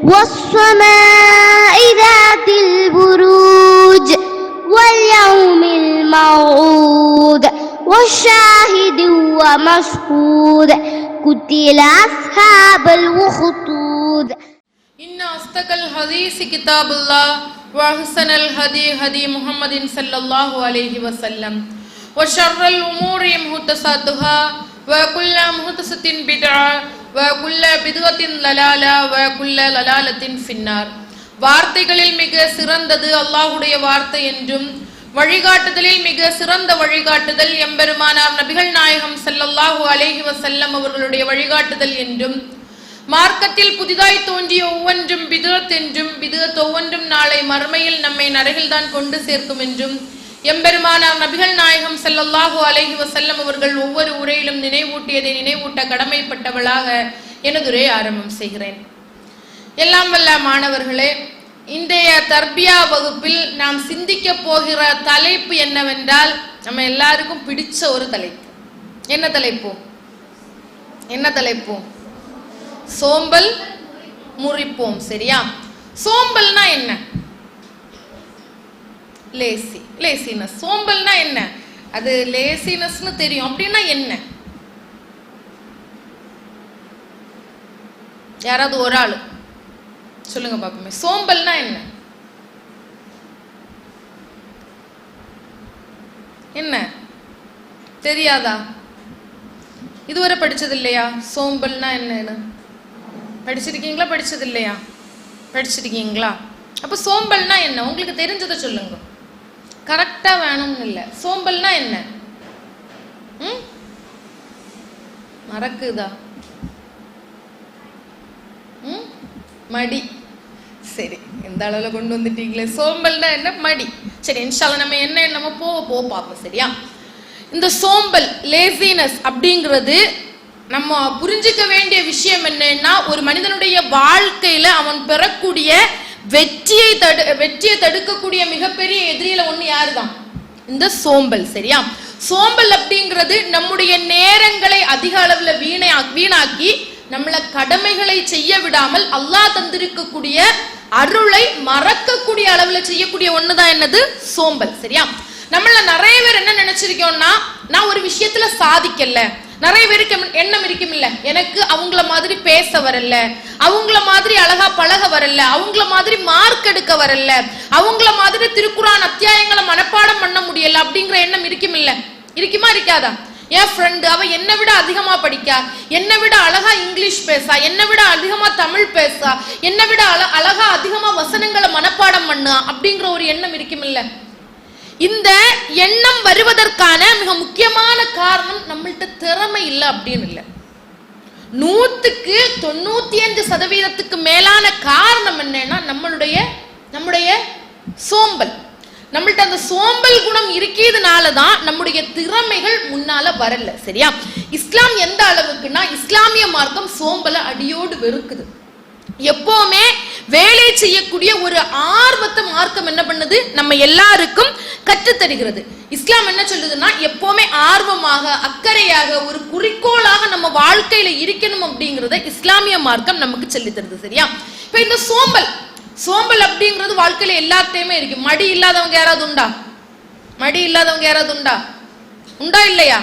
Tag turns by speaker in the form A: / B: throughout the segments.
A: والسماء ذات البروج واليوم الموعود والشاهد ومشهود قتل أصحاب الأخدود.
B: إن أصدق الحديث كتاب الله وأحسن الهدي هدي محمد صلى الله عليه وسلم وشر الأمور محدثاتها وكل محدثة بدعة وكل بدعة ضلالة وكل ضلالة في النار. வார்த்தைகளில் மிக சிறந்தது அல்லாஹ்வுடைய வார்த்தை என்றும் வழிகாட்டுதலில் மிக சிறந்த வழிகாட்டுதல் எம்பெருமானார் நபிகள் நாயகம் ஸல்லல்லாஹு அலைஹி வஸல்லம் அவர்களுடைய வழிகாட்டுதல் என்றும் மார்க்கத்தில் புதிதாய் தோன்றிய ஒவ்வொன்றும் பிதுஅத் என்றும் பிதுஅத் ஒவ்வொன்றும் நாளை மறுமையில் நம்மை நரகில்தான் கொண்டு சேர்க்கும் என்றும் எம்பெருமானார் நபிகள் நாயகம் ஸல்லல்லாஹு அலைஹி வஸல்லம் அவர்கள் ஒவ்வொரு உரையிலும் நினைவூட்டியதை நினைவூட்ட கடமைப்பட்டவளாக எனதுரை ஆரம்பம் செய்கிறேன். எல்லாம் வல்ல மாணவர்களே, இன்றைய தர்பியா வகுப்பில் நாம் சிந்திக்க போகிற தலைப்பு என்னவென்றால், நம்ம எல்லாருக்கும் பிடிச்ச ஒரு தலைப்பு. என்ன தலைப்பு? என்ன தலைப்பு? சோம்பல் முறிப்போம். சரியா? சோம்பல்னா என்ன? லேசினஸ். சோம்பல்னா என்ன? அது லேசினஸ்னு தெரியும். அப்படின்னா என்ன? யாராவது ஒரு ஆளு சொல்லுங்க பாப்போமே. சோம்பல்னா என்ன? என்ன தெரியாதா? இதுவரை படிச்சது இல்லையா? சோம்பல்னா என்னன்னு படிச்சிருக்கீங்களா? படிச்சது இல்லையா? படிச்சிருக்கீங்களா? அப்ப சோம்பல்னா என்ன? உங்களுக்கு தெரிஞ்சதை சொல்லுங்க. கரெக்டா வேணும்னு இல்லை. சோம்பல்னா என்ன? மறக்குதா? மடி. சரி, எந்த அளவுல கொண்டு வந்துட்டீங்களே. சோம்பல்னா என்ன? மடி. சரி, இன்ஷால்லா நம்ம என்ன போக பார்ப்போம். சரியா? இந்த சோம்பல், லேசினஸ் அப்படிங்கிறது நம்ம புரிஞ்சுக்க வேண்டிய விஷயம் என்னன்னா, ஒரு மனிதனுடைய வாழ்க்கையில அவன் பெறக்கூடிய வெற்றியை தடுக்கக்கூடிய மிகப்பெரிய எதிரியில ஒண்ணு யாருதான்? இந்த சோம்பல். சரியா? சோம்பல் அப்படிங்கிறது நம்முடைய நேரங்களை அதிக அளவுல வீணாக்கி நம்மள கடமைகளை செய்ய விடாமல் அல்லாஹ் தந்திருக்கக்கூடிய அருளை மறக்கக்கூடிய அளவுல செய்யக்கூடிய ஒண்ணுதான் என்னது? சோம்பல். சரியா? நம்மள நிறைய பேர் என்ன நினைச்சிருக்கோம்னா, நான் ஒரு விஷயத்துல சாதிக்கல. நிறைய பேருக்கு எண்ணம் இருக்கும் இல்ல, எனக்கு அவங்கள மாதிரி பேச வரல, அவங்கள மாதிரி அழகா பழக வரல, அவங்கள மாதிரி மார்க் எடுக்க வரல, அவங்கள மாதிரி திருக்குரான் அத்தியாயங்களை மனப்பாடம் பண்ண முடியல அப்படிங்கிற எண்ணம் இருக்கும் இல்ல? இருக்குமா இருக்காதா? என் ஃப்ரெண்டு அவ என்னை விட அதிகமா படிக்கா, என்னை விட அழகா இங்கிலீஷ் பேசா, என்னை விட அதிகமா தமிழ் பேசா, என்னை விட அழகா அதிகமா வசனங்களை மனப்பாடம் பண்ணா அப்படிங்கிற ஒரு எண்ணம் இருக்கும் இல்ல? இந்த எண்ணம் வருவதற்கான மிக முக்கியமான காரணம் நம்மள்ட்ட திறமை இல்லை அப்படின்னு இல்லை. 95% மேலான காரணம் என்னன்னா நம்முடைய சோம்பல். நம்மள்ட்ட அந்த சோம்பல் குணம் இருக்கிறதுனாலதான் நம்முடைய திறமைகள் முன்னால வரல. சரியா? இஸ்லாம் எந்த அளவுக்குன்னா, இஸ்லாமிய மார்க்கம் சோம்பலை அடியோடு வெறுக்குது. எப்பவுமே வேலை செய்யக்கூடிய ஒரு ஆர்வத்தை மார்க்கம் என்ன பண்ணுது? நம்ம எல்லாருக்கும் கற்றுத்தருகிறது. இஸ்லாம் என்ன சொல்லுதுன்னா, எப்பவுமே ஆர்வமாக, அக்கறையாக, ஒரு குறிக்கோளாக நம்ம வாழ்க்கையில இருக்கணும் அப்படிங்கறத இஸ்லாமிய மார்க்கம் நமக்கு சொல்லி தருது. சரியா? இப்ப இந்த சோம்பல் அப்படிங்கிறது வாழ்க்கையில எல்லாத்தையுமே இருக்கு. மடி இல்லாதவங்க யாராவது உண்டா? மடி இல்லாதவங்க யாராவது உண்டா இல்லையா?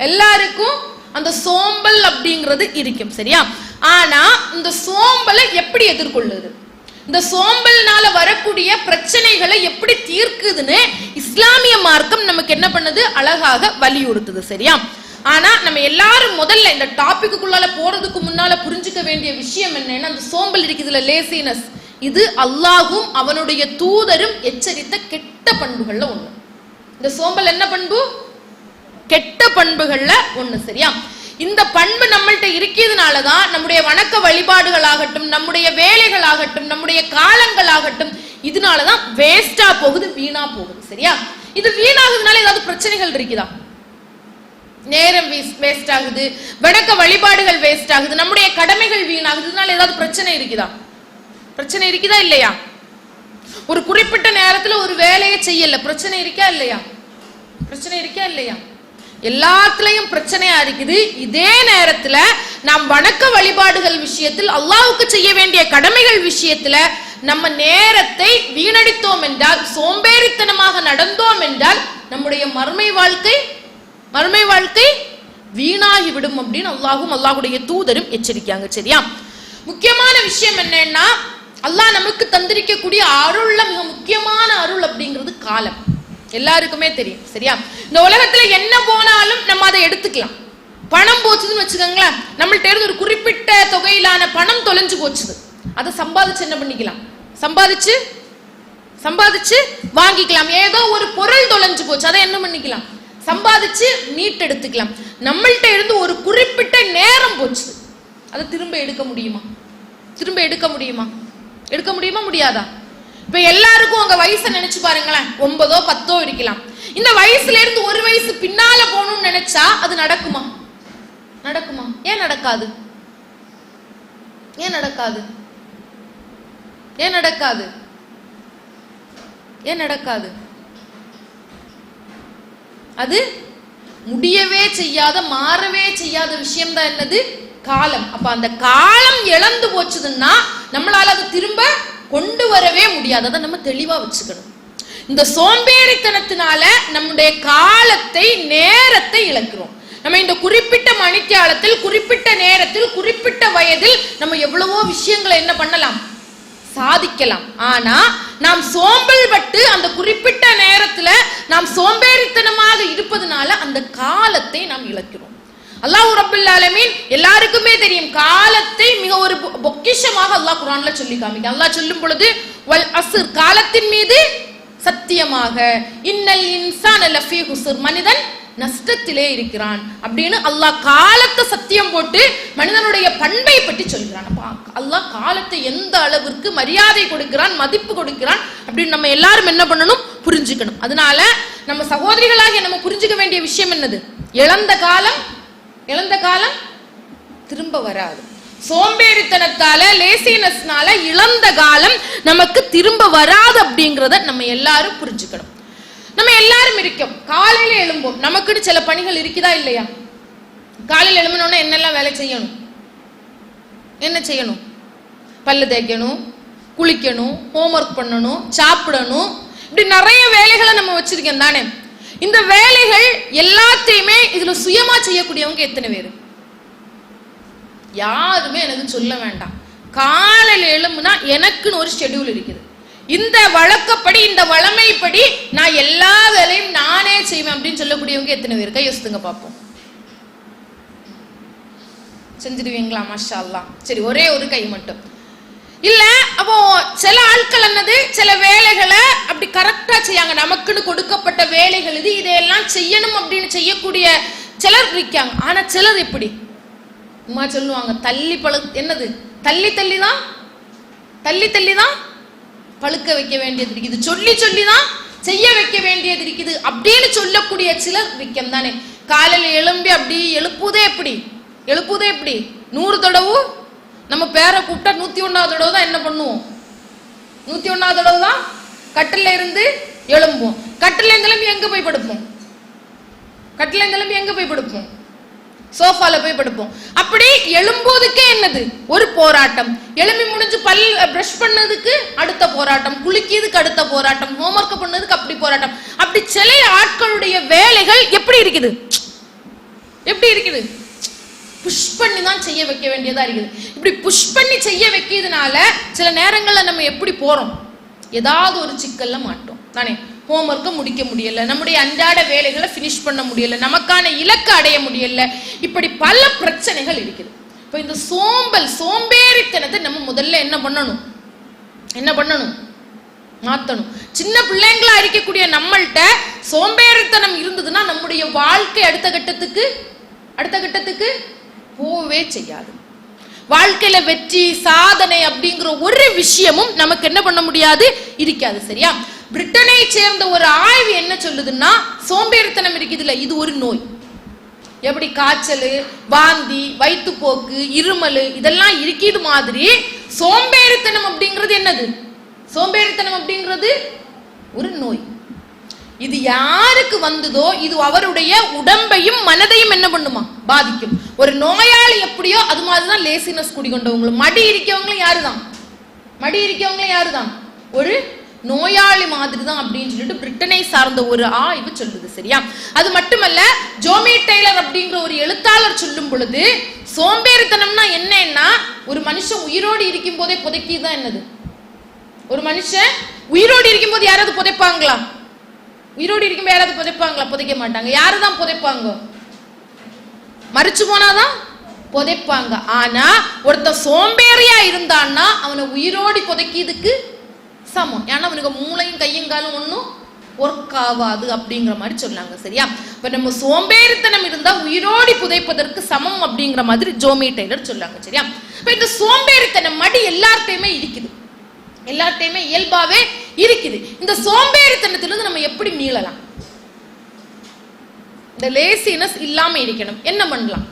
B: எல்லாருக்கும் அந்த சோம்பல் அப்படிங்கிறது இருக்கும். சரியா? ஆனா இந்த சோம்பலை எப்படி எதிர்கொள்ளுது, இந்த சோம்பல்னால வரக்கூடிய பிரச்சனைகளை எப்படி தீர்க்குதுன்னு இஸ்லாமிய மார்க்கம் நமக்கு என்ன பண்ணுது? அழகாக வலியுறுத்துது. சரியா? ஆனா நம்ம எல்லாரும் முதல்ல இந்த டாபிக்குள்ளால போறதுக்கு முன்னால புரிஞ்சுக்க வேண்டிய விஷயம் என்னன்னா, அந்த சோம்பல் இருக்குதுல, லேசினஸ், இது அல்லாஹும் அவனுடைய தூதரும் எச்சரித்த கெட்ட பண்புகள்ல ஒண்ணு. இந்த சோம்பல் என்ன பண்பு? கெட்ட பண்புகள்ல ஒண்ணு. சரியா? இந்த பண்பு நம்மள்ட்ட இருக்கிறதுனாலதான் நம்முடைய வணக்க வழிபாடுகளாகட்டும், நம்முடைய வேலைகளாகட்டும், நம்முடைய காலங்களாகட்டும், இதனாலதான் வேஸ்டா போகுது, வீணா போகுது. சரியா? இது வீணாகுதுனால ஏதாவது பிரச்சனைகள் இருக்குதா? நேரம் வேஸ்ட் ஆகுது, வணக்க வழிபாடுகள் வேஸ்ட் ஆகுது, நம்முடைய கடமைகள் வீணாகுது, இதனால ஏதாவது பிரச்சனை இருக்குதா? பிரச்சனை இருக்குதா இல்லையா? ஒரு குறிப்பிட்ட நேரத்துல ஒரு வேலையை செய்யல, பிரச்சனை இருக்கா இல்லையா? பிரச்சனை இருக்கா இல்லையா? எல்லாத்துலயும் பிரச்சனையா இருக்குது. இதே நேரத்துல நாம் வணக்க வழிபாடுகள் விஷயத்தில், அல்லாஹ்வுக்கு செய்ய வேண்டிய கடமைகள் விஷயத்துல நம்ம நேரத்தை வீணடித்தோம் என்றால், சோம்பேறித்தனமாக நடந்தோம் என்றால், நம்முடைய மறுமை வாழ்க்கை வீணாகிவிடும் அப்படின்னு அல்லாஹ்வும் அல்லாஹ்வுடைய தூதரும் எச்சரிக்காங்க. சரியா? முக்கியமான விஷயம் என்னன்னா, அல்லாஹ் நமக்கு தந்திருக்கக்கூடிய அருள்ல மிக முக்கியமான அருள் அப்படிங்கிறது காலம். எல்லாருக்குமே தெரியும். சரியா? இந்த உலகத்துல என்ன போனாலும் நம்ம அதை எடுத்துக்கலாம். பணம் போச்சுதுன்னு வச்சுக்கோங்களேன், நம்மள்ட்ட இருந்து ஒரு குறிப்பிட்ட தொகையிலான பணம் தொலைஞ்சு போச்சுது, அதை சம்பாதிச்சு என்ன பண்ணிக்கலாம்? சம்பாதிச்சு வாங்கிக்கலாம். ஏதோ ஒரு பொருள் தொலைஞ்சு போச்சு, அதை என்ன பண்ணிக்கலாம்? சம்பாதிச்சு மீட்டெடுத்துக்கலாம். நம்மள்ட்ட இருந்து ஒரு குறிப்பிட்ட நேரம் போச்சு, அதை திரும்ப எடுக்க முடியுமா? எடுக்க முடியுமா முடியாதா? இப்ப எல்லாருக்கும் உங்க வயசை நினைச்சு பாருங்களேன், 9ஓ 10ஓ இருக்கலாம். இந்த வயசுல இருந்து ஒரு வயசு பின்னால போகணும்னு நினைச்சா அது நடக்குமா? ஏன் நடக்காது? அது முடியவே செய்யாத, மாறவே செய்யாத விஷயம் தான் என்னது? காலம். அப்ப அந்த காலம் இழந்து போச்சுதுன்னா நம்மளால அது திரும்ப கொண்டு வரவே முடியாது. அதை நம்ம தெளிவா வச்சுக்கணும். இந்த சோம்பேறித்தனத்தினால நம்முடைய காலத்தை, நேரத்தை இழக்கிறோம். நம்ம இந்த குறிப்பிட்ட மணித்தியாலத்தில், குறிப்பிட்ட நேரத்தில், குறிப்பிட்ட வயதில் நம்ம எவ்வளவோ விஷயங்களை என்ன பண்ணலாம்? சாதிக்கலாம். ஆனா நாம் சோம்பல் பட்டு அந்த குறிப்பிட்ட நேரத்துல நாம் சோம்பேறித்தனமாக இருப்பதனால அந்த காலத்தை நாம் இழக்கிறோம். அல்லாஹ் ரப்பல் ஆலமீன் எல்லாருக்குமே தெரியும், காலத்தை மிக ஒரு பொக்கிஷமாக அல்லாஹ் குர்ஆன்ல சொல்லி காமிக்க. அல்லாஹ் சொல்லும் பொழுது வல் அஸ்ர், காலத்தின் மீது சத்தியமாக, இன்னல் இன்சான லஃபீ ஹுஸ்ர், மனிதன் நஷ்டத்திலே இருக்கிறான் அப்படின்னு அல்லாஹ் காலத்தை சத்தியம் போட்டு மனிதனுடைய பண்பை பற்றி சொல்கிறான். அல்லாஹ் காலத்தை எந்த அளவிற்கு மரியாதை கொடுக்கிறான், மதிப்பு கொடுக்கிறான் அப்படின்னு நம்ம எல்லாரும் என்ன பண்ணணும்? புரிஞ்சுக்கணும். அதனால நம்ம சகோதரிகளாகிய நம்ம புரிஞ்சுக்க வேண்டிய விஷயம் என்னது? இழந்த காலம் திரும்ப வராது. சோம்பேறித்தனத்தால, லேசினஸ்னால இழந்த காலம் நமக்கு திரும்ப வராது அப்படிங்கிறத நம்ம எல்லாரும் புரிஞ்சுக்கணும். நம்ம எல்லாரும் இருக்கோம், காலையில எழும்போம், நமக்குன்னு சில பணிகள் இருக்குதா இல்லையா? காலையில எழும்பணும்னா என்னெல்லாம் வேலை செய்யணும்? என்ன செய்யணும்? பல்லு தேய்க்கணும், குளிக்கணும், ஹோம்ஒர்க் பண்ணணும், சாப்பிடணும், இப்படி நிறைய வேலைகளை நம்ம வச்சிருக்கோம் தானே. இந்த வேலைகள் எல்லாத்தையுமே இதுல சுயமா செய்யக்கூடியவங்க எத்தனை பேரு? யாருமே எனக்கு சொல்ல வேண்டாம். காலையில எழும்புனா எனக்குன்னு ஒரு ஷெட்யூல் இருக்குது, இந்த வழக்கப்படி, இந்த வழமைப்படி நான் எல்லா வேலையும் நானே செய்வேன் அப்படின்னு சொல்லக்கூடியவங்க எத்தனை பேர்? கை யோசித்துங்க பார்ப்போம். செஞ்சிடுவீங்களா? மாஷா அல்லாஹ். சரி, ஒரே ஒரு கை மட்டும். இல்ல, அப்போ சில ஆட்கள் என்னது, சில வேலைகளை அப்படி கரெக்டா செய்யாங்க. நமக்குன்னு கொடுக்கப்பட்ட வேலைகள் இது, இதையெல்லாம் செய்யணும் அப்படின்னு செய்யக்கூடிய சிலர் இருக்காங்க. ஆனா சிலர் எப்படி அம்மா சொல்லுவாங்க, என்னது தள்ளி தள்ளி தான் பழுக்க வைக்க வேண்டியது இருக்குது, சொல்லிதான் செய்ய வைக்க வேண்டியது இருக்குது அப்படின்னு சொல்லக்கூடிய சிலர் விக்கம் தானே. காலையில எழும்பி அப்படி எழுப்புதே எப்படி 100 தடவை நம்ம பேரை கூப்பிட்டா 101வது தடவை தான் என்ன பண்ணுவோம்? 101வது தடவை தான் கட்டில இருந்து எழும்புவோம். கட்டில கிளம்பி எங்க போய் படுப்போம்? சோஃபால போய் படுப்போம். அப்படி எழும்போதுக்கே என்னது? ஒரு போராட்டம். எழும்பி முடிஞ்சு பிரஷ் பண்ணதுக்கு அடுத்த போராட்டம், குளிக்கிறதுக்கு அடுத்த போராட்டம், ஹோம்ஒர்க் பண்ணதுக்கு அப்படி போராட்டம். அப்படி சில ஆட்களுடைய வேலைகள் எப்படி இருக்குது? புஷ் பண்ணி தான் செய்ய வைக்க வேண்டியதா இருக்குது. இப்படி புஷ் பண்ணி செய்ய வைக்கிறதுனால சில நேரங்கள்ல நம்ம எப்படி போறோம்? ஏதாவது ஒரு சிக்கல்ல மாட்டோம் தானே. ஹோம்ஒர்க்கை முடிக்க முடியல, நம்முடைய அன்றாட வேலைகளை ஃபினிஷ் பண்ண முடியல, நமக்கான இலக்கை அடைய முடியல, இப்படி பல பிரச்சனைகள் இருக்குது. இப்போ இந்த சோம்பேறித்தனத்தை நம்ம முதல்ல என்ன பண்ணணும்? மாத்தணும். சின்ன பிள்ளைங்களா இருக்கக்கூடிய நம்மள்ட்ட சோம்பேறித்தனம் இருந்ததுன்னா நம்முடைய வாழ்க்கை அடுத்த கட்டத்துக்கு போவே செய்யாது. வாழ்க்கையில வெற்றி, சாதனை அப்படிங்கிற ஒரு விஷயமும் நமக்கு என்ன பண்ண முடியாது? இருக்காது. சரியா? பிரிட்டனை சேர்ந்த ஒரு ஆய்வு என்ன சொல்லுதுன்னா, சோம்பேறித்தனம் இருக்குதுல்ல, இது ஒரு நோய். எப்படி காய்ச்சல், வாந்தி, வயிற்றுப்போக்கு, இருமல் இதெல்லாம் இருக்கிறது மாதிரி சோம்பேறித்தனம் அப்படிங்கிறது என்னது? சோம்பேறித்தனம் அப்படிங்கிறது ஒரு நோய். இது யாருக்கு வந்ததோ இது அவருடைய உடம்பையும் மனதையும் என்ன பண்ணுமா, பாதிக்கும். ஒரு நோயாளி எப்படியோ அது மாதிரிதான் லேசினஸ் குடிக்கொண்டவங்களும். மடி இருக்கவங்களும் யாருதான், மடி இருக்கவங்களும் யாருதான், ஒரு நோயாளி மாதிரி தான் அப்படின்னு சொல்லிட்டு பிரிட்டனை சார்ந்த ஒரு ஆய்வு சொல்லுது. சரியா? அது மட்டுமல்ல, ஜோமி டெய்லர் அப்படிங்கிற ஒரு எழுத்தாளர் சொல்லும் பொழுது சோம்பேறித்தனம்னா என்னன்னா, ஒரு மனுஷன் உயிரோடு இருக்கும் போதே புதைக்கிதான் என்னது. ஒரு மனுஷன் உயிரோடு இருக்கும் போது யாராவது புதைப்பாங்களா? உயிரோடு இருக்கும் போது யாராவது புதைப்பாங்களா? புதைக்க மாட்டாங்க. யாருதான் புதைப்பாங்க? மரிச்சு போனாதான் புதைப்பாங்க. ஆனா ஒருத்த சோம்பேறியா இருந்தான்னா அவனை உயிரோடு புதைக்கிறதுக்கு சமம். ஏன்னா அவனுக்கு மூளையும் கையும் காலும் ஒன்றும் ஒர்க் ஆகாது அப்படிங்கிற மாதிரி சொன்னாங்க. சரியா? இப்ப நம்ம சோம்பேறித்தனம் இருந்தா உயிரோடி புதைப்பதற்கு சமம் அப்படிங்கிற மாதிரி ஜோமி டெய்லர் சொன்னாங்க. சரியா? இப்ப இந்த சோம்பேறித்தனம் மடி எல்லார்ட்டையுமே இருக்குது, எல்லார்ட்டையுமே இயல்பாவே இருக்குது. இந்த சோம்பேறித்தனத்திலிருந்து நம்ம எப்படி மீளலாம்? இந்த லேசினஸ் இல்லாம இருக்கணும். என்ன பண்ணலாம்?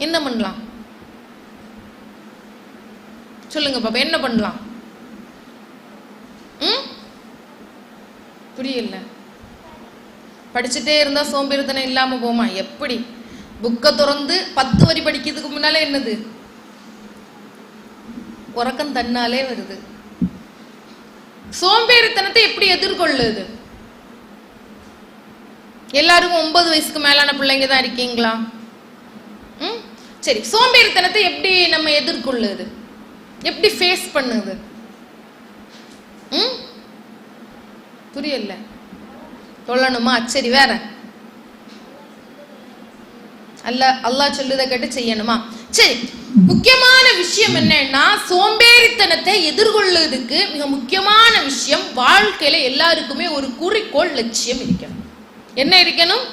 B: என்ன பண்ணலாம் சொல்லுங்க பாப்பா, என்ன பண்ணலாம்? புரியல. படிச்சுட்டே இருந்தா சோம்பேறித்தனம் இல்லாம போமா? எப்படி? புக்க திறந்து 10 வரி படிக்கிறதுக்கு முன்னாலே என்னது, உறக்கம் தன்னாலே வருது. சோம்பேறித்தனத்தை எப்படி எதிர்கொள்ளுது? எல்லாருக்கும் 9 வயசுக்கு மேலான பிள்ளைங்க தான் இருக்கீங்களா? சரி, சோம்பேறித்தனத்தை எப்படி நம்ம எதிர்கொள்ளுது, எப்படி ஃபேஸ் பண்ணுது? புரியல, சொல்லணுமா? சரி, வேற அல்லாஹ் சொல்லுத கேட்டு செய்யணுமா? சரி, முக்கியமான விஷயம் என்னன்னா, சோம்பேறித்தனத்தை எதிர்கொள்ளுறதுக்கு மிக முக்கியமான விஷயம், வாழ்க்கையில எல்லாருக்குமே ஒரு குறிக்கோள், லட்சியம் இருக்கணும். என்ன இருக்கணும்?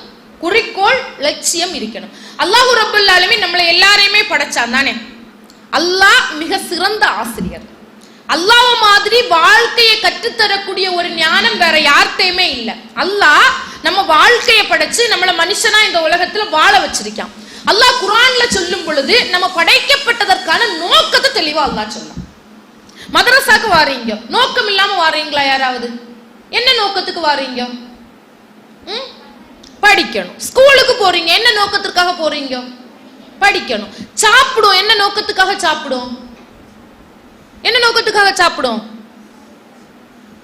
B: குறிக்கோள், லட்சியம் இருக்கணும். அல்லாஹ் ரப்பல் ஆலமீன் நம்மளை எல்லாரையுமே படைச்சான் தானே. அல்லாஹ் மிக சிறந்த ஆசிரியர். அல்லாஹ் மாதிரி வாழ்க்கையை கற்றுத்தரக்கூடிய ஒரு ஞானம் வேற யார்கிட்டயுமே இல்லை. அல்லாஹ் நம்ம வாழ்க்கையை படைச்சு நம்மள மனுஷனா இந்த உலகத்துல வாழ வச்சிருக்கான். அல்லாஹ் குர்ஆன்ல சொல்லும் பொழுது நம்ம படைக்கப்பட்டதற்கான நோக்கத்தை தெளிவா அல்லாஹ் சொல்லலாம். மதரசாக்கு வாரீங்க, நோக்கம் இல்லாம வாரீங்களா யாராவது? என்ன நோக்கத்துக்கு வாரீங்க? படிக்கணும். ஸ்கூலுக்கு போறீங்க, என்ன நோக்கத்திற்காக போறீங்க? படிக்கணும். சாப்பிடும், என்ன நோக்கத்துக்காக சாப்பிடும்? என்ன நோக்கத்துக்காக சாப்பிடும்?